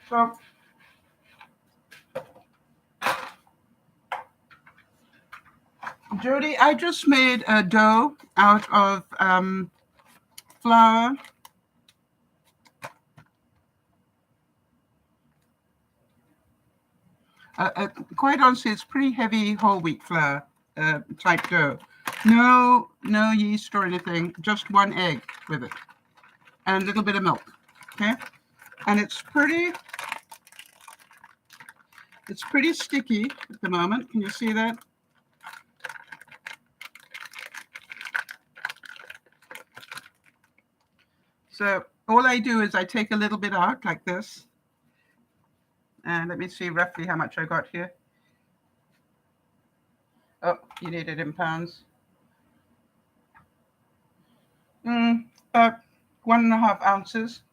So, Jody, I just made a dough out of flour, quite honestly, it's pretty heavy whole wheat flour type dough. No yeast or anything, just 1 egg with it and a little bit of milk, okay? And it's pretty sticky at the moment. Can you see that? So all I do is I take a little bit out like this. And let me see roughly how much I got here. Oh, you need it in pounds. About 1.5 ounces.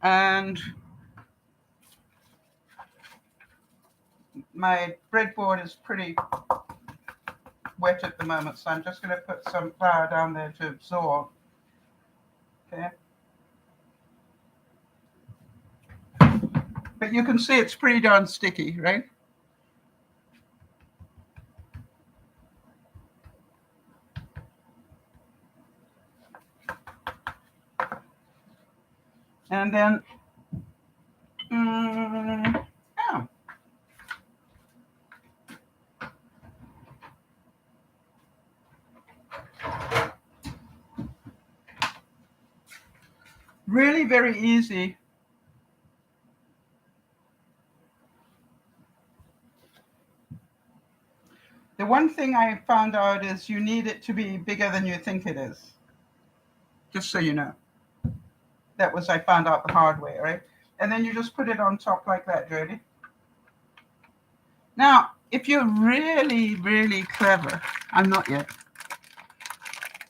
And my breadboard is pretty wet at the moment, so I'm just going to put some flour down there to absorb. Okay. But you can see it's pretty darn sticky, right? And then, oh. Really very easy. The one thing I found out is you need it to be bigger than you think it is. Just so you know. That was, I found out the hard way, right? And then you just put it on top like that, Jody. Now, if you're really, really clever, I'm not yet,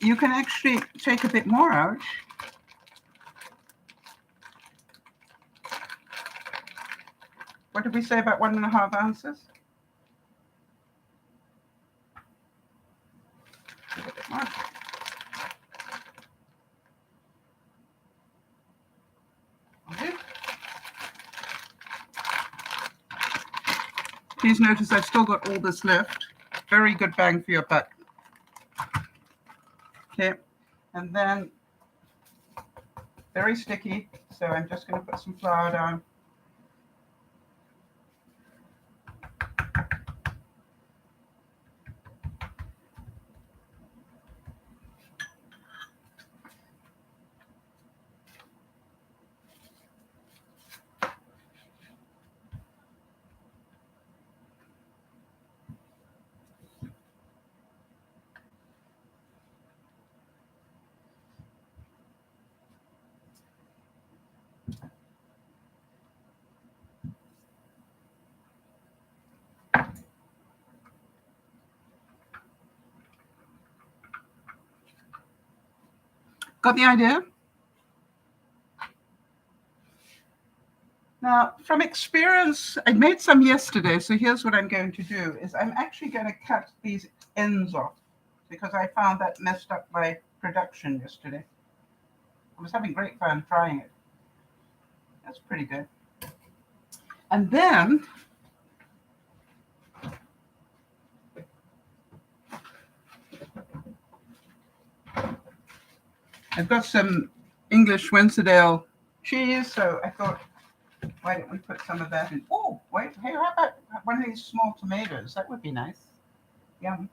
you can actually take a bit more out. What did we say about 1.5 ounces? A bit more. Okay. Please notice I've still got all this left. Very good bang for your buck. Okay, and then very sticky, so I'm just going to put some flour down. Got the idea? Now, from experience, I made some yesterday, so here's what I'm going to do, is I'm actually going to cut these ends off, because I found that messed up my production yesterday. I was having great fun trying it. That's pretty good. And then, I've got some English Wensleydale cheese, so I thought, why don't we put some of that in? Oh, wait, hey, how about one of these small tomatoes? That would be nice. Yum.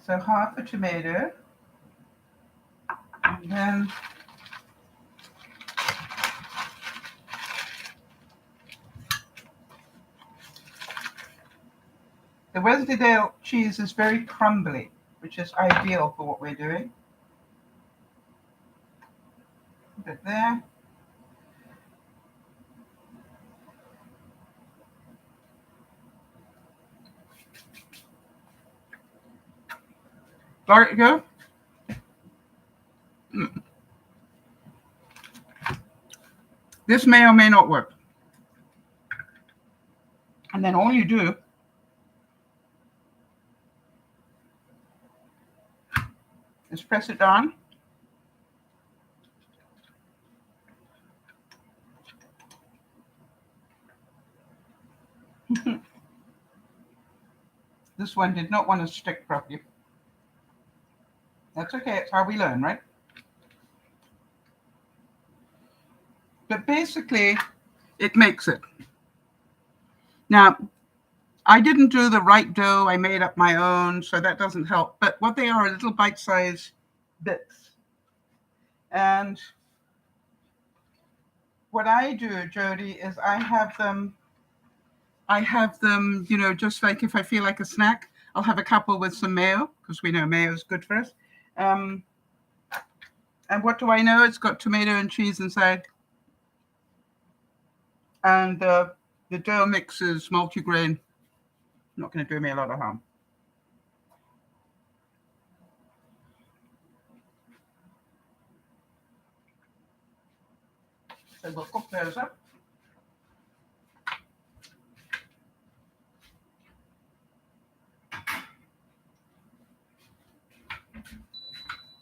So half a tomato, and then the Wensleydale cheese is very crumbly, which is ideal for what we're doing. Put it there. Let it go. This may or may not work. And then all you do is press it down. This one did not want to stick properly. That's okay, it's how we learn, right? But basically, it makes it. Now, I didn't do the right dough. I made up my own, so that doesn't help. But what they are little bite-sized bits. And what I do, Jody, is I have them, you know, just like if I feel like a snack, I'll have a couple with some mayo, because we know mayo is good for us. And what do I know? It's got tomato and cheese inside. And the dough mix is multigrain. Not going to do me a lot of harm. So we'll cook those up.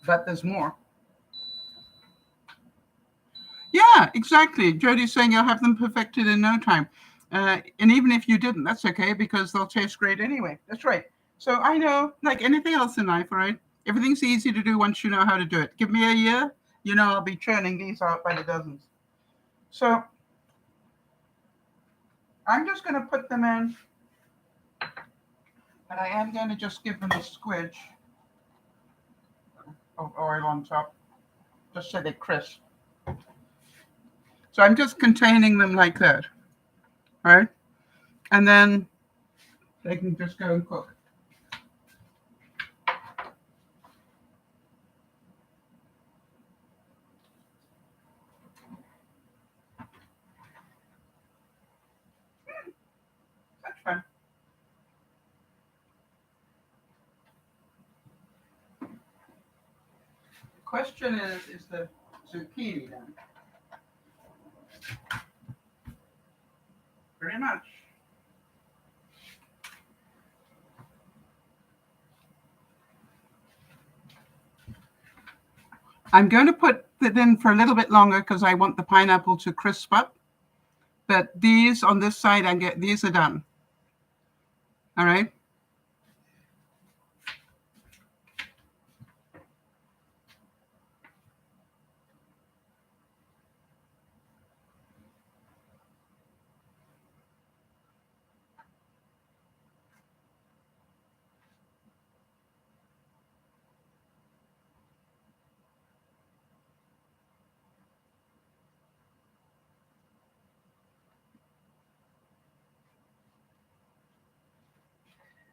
But there's more. Yeah, exactly. Jody's saying you'll have them perfected in no time. And even if you didn't, that's okay, because they'll taste great anyway. That's right. So I know, like anything else in life, right? Everything's easy to do once you know how to do it. Give me a year, you know, I'll be churning these out by the dozens. So I'm just going to put them in, but I am going to just give them a squidge of oil on top, just so they're crisp. So I'm just containing them like that. right? And then they can just go and cook. That's fun. The question is the zucchini done? Pretty much. I'm going to put it in for a little bit longer because I want the pineapple to crisp up. But these on this side, these are done. All right.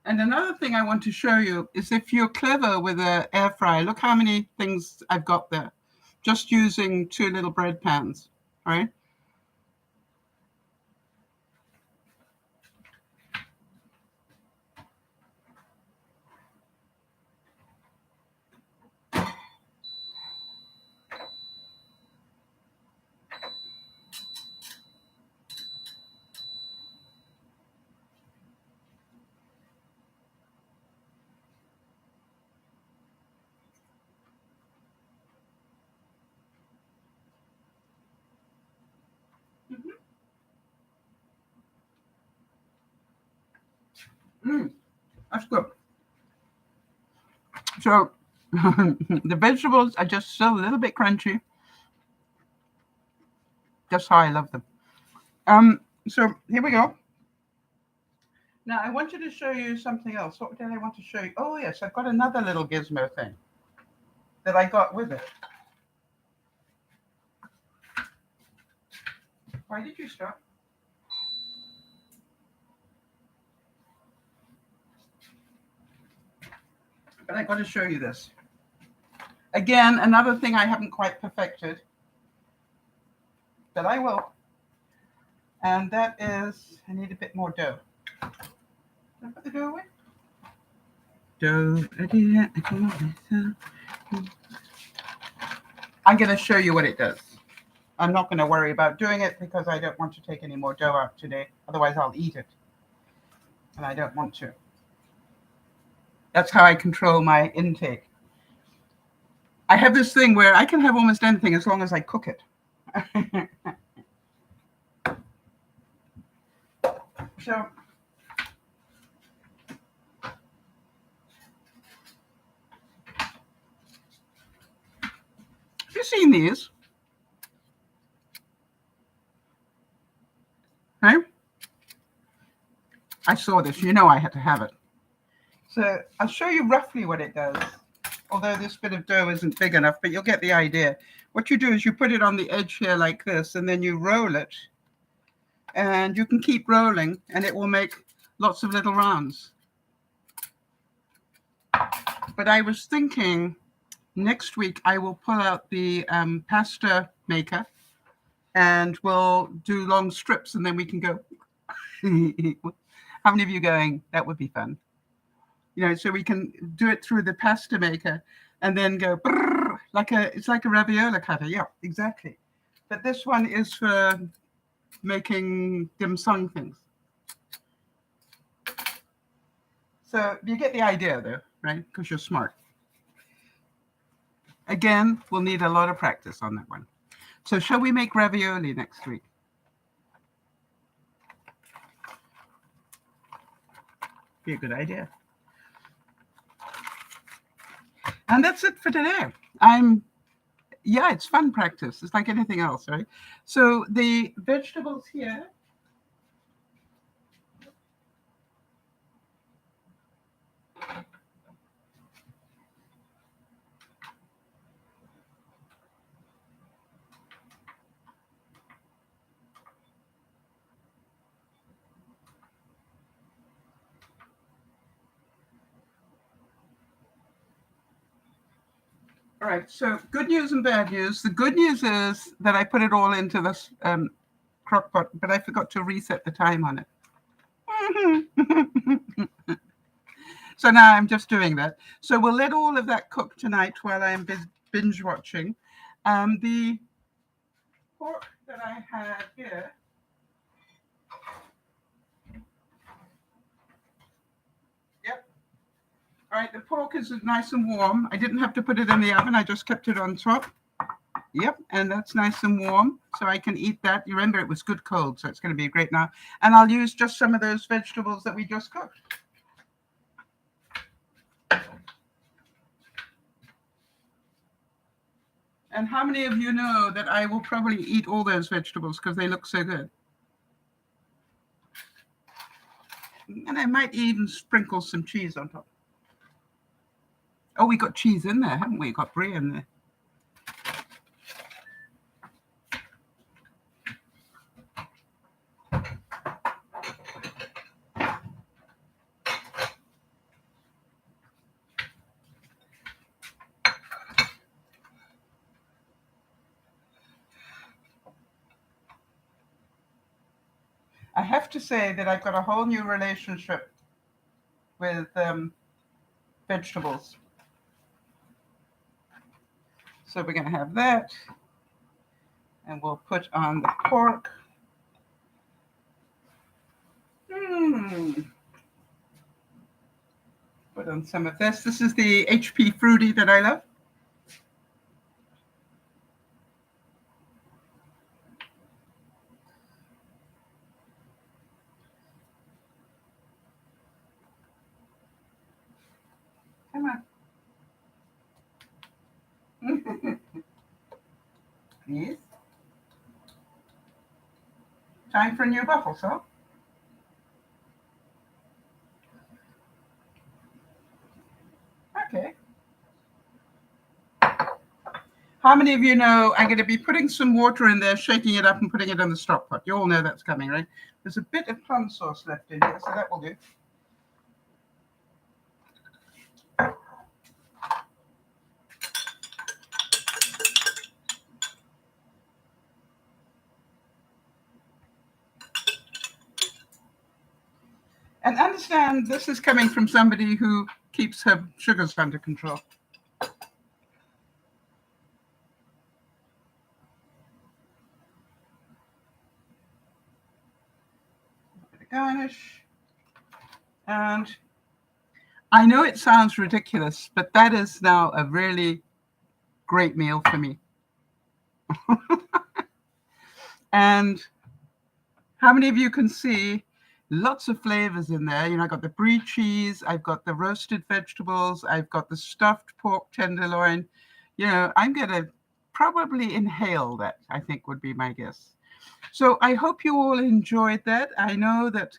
And another thing I want to show you is if you're clever with an air fryer, look how many things I've got there, just using 2 little bread pans, all right? That's good. So the vegetables are just still a little bit crunchy. Just how I love them. So here we go. Now I wanted to show you something else. What did I want to show you? Oh yes, I've got another little gizmo thing that I got with it. Why did you stop? But I got to show you this. Again, another thing I haven't quite perfected, but I will. And that is, I need a bit more dough. Can I put the dough away? Dough. I'm going to show you what it does. I'm not going to worry about doing it because I don't want to take any more dough out today. Otherwise, I'll eat it. And I don't want to. That's how I control my intake. I have this thing where I can have almost anything as long as I cook it. So, have you seen these? Right? I saw this. You know I had to have it. So I'll show you roughly what it does. Although this bit of dough isn't big enough, but you'll get the idea. What you do is you put it on the edge here like this, and then you roll it. And you can keep rolling, and it will make lots of little rounds. But I was thinking next week I will pull out the pasta maker, and we'll do long strips, and then we can go. How many of you going? That would be fun. You know, so we can do it through the pasta maker and then go it's like a ravioli cutter. Yeah, exactly. But this one is for making dim sum things. So you get the idea though, right? Because you're smart. Again, we'll need a lot of practice on that one. So shall we make ravioli next week? Be a good idea. And that's it for today. Yeah, it's fun practice. It's like anything else, right? So the vegetables here. All right, so good news and bad news. The good news is that I put it all into this crock pot, but I forgot to reset the time on it. So now I'm just doing that. So we'll let all of that cook tonight while I'm binge watching. The pork that I have here, yep. All right, the pork is nice and warm. I didn't have to put it in the oven. I just kept it on top. Yep, and that's nice and warm, so I can eat that. You remember it was good cold, so it's going to be great now. And I'll use just some of those vegetables that we just cooked. And how many of you know that I will probably eat all those vegetables because they look so good? And I might even sprinkle some cheese on top. Oh, we got cheese in there, haven't we? Got brie in there. I have to say that I've got a whole new relationship with vegetables. So we're going to have that. And we'll put on the pork. Put on some of this. This is the HP Fruity that I love. Come on. Please. Time for a new buffalo, so. Okay. How many of you know I'm going to be putting some water in there, shaking it up and putting it in the stock pot? You all know that's coming, right? There's a bit of plum sauce left in here, so that will do. And understand this is coming from somebody who keeps her sugars under control. Garnish. And I know it sounds ridiculous, but that is now a really great meal for me. And how many of you can see lots of flavors in there? You know, I got the brie cheese, I've got the roasted vegetables, I've got the stuffed pork tenderloin. You know, I'm going to probably inhale that, I think would be my guess. So I hope you all enjoyed that. I know that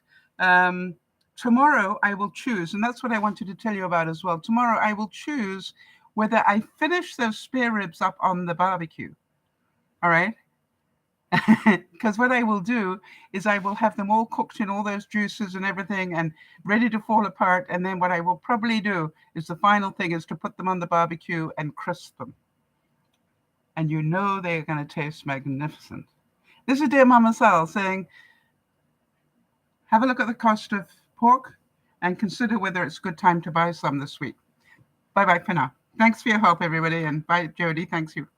tomorrow I will choose, and that's what I wanted to tell you about as well. Tomorrow I will choose whether I finish those spare ribs up on the barbecue. All right. Because what I will do is I will have them all cooked in all those juices and everything and ready to fall apart. And then what I will probably do is the final thing is to put them on the barbecue and crisp them. And you know they're going to taste magnificent. This is Dear Mama Sal saying, have a look at the cost of pork and consider whether it's a good time to buy some this week. Bye-bye for now. Thanks for your help, everybody. And bye, Jody. Thanks you.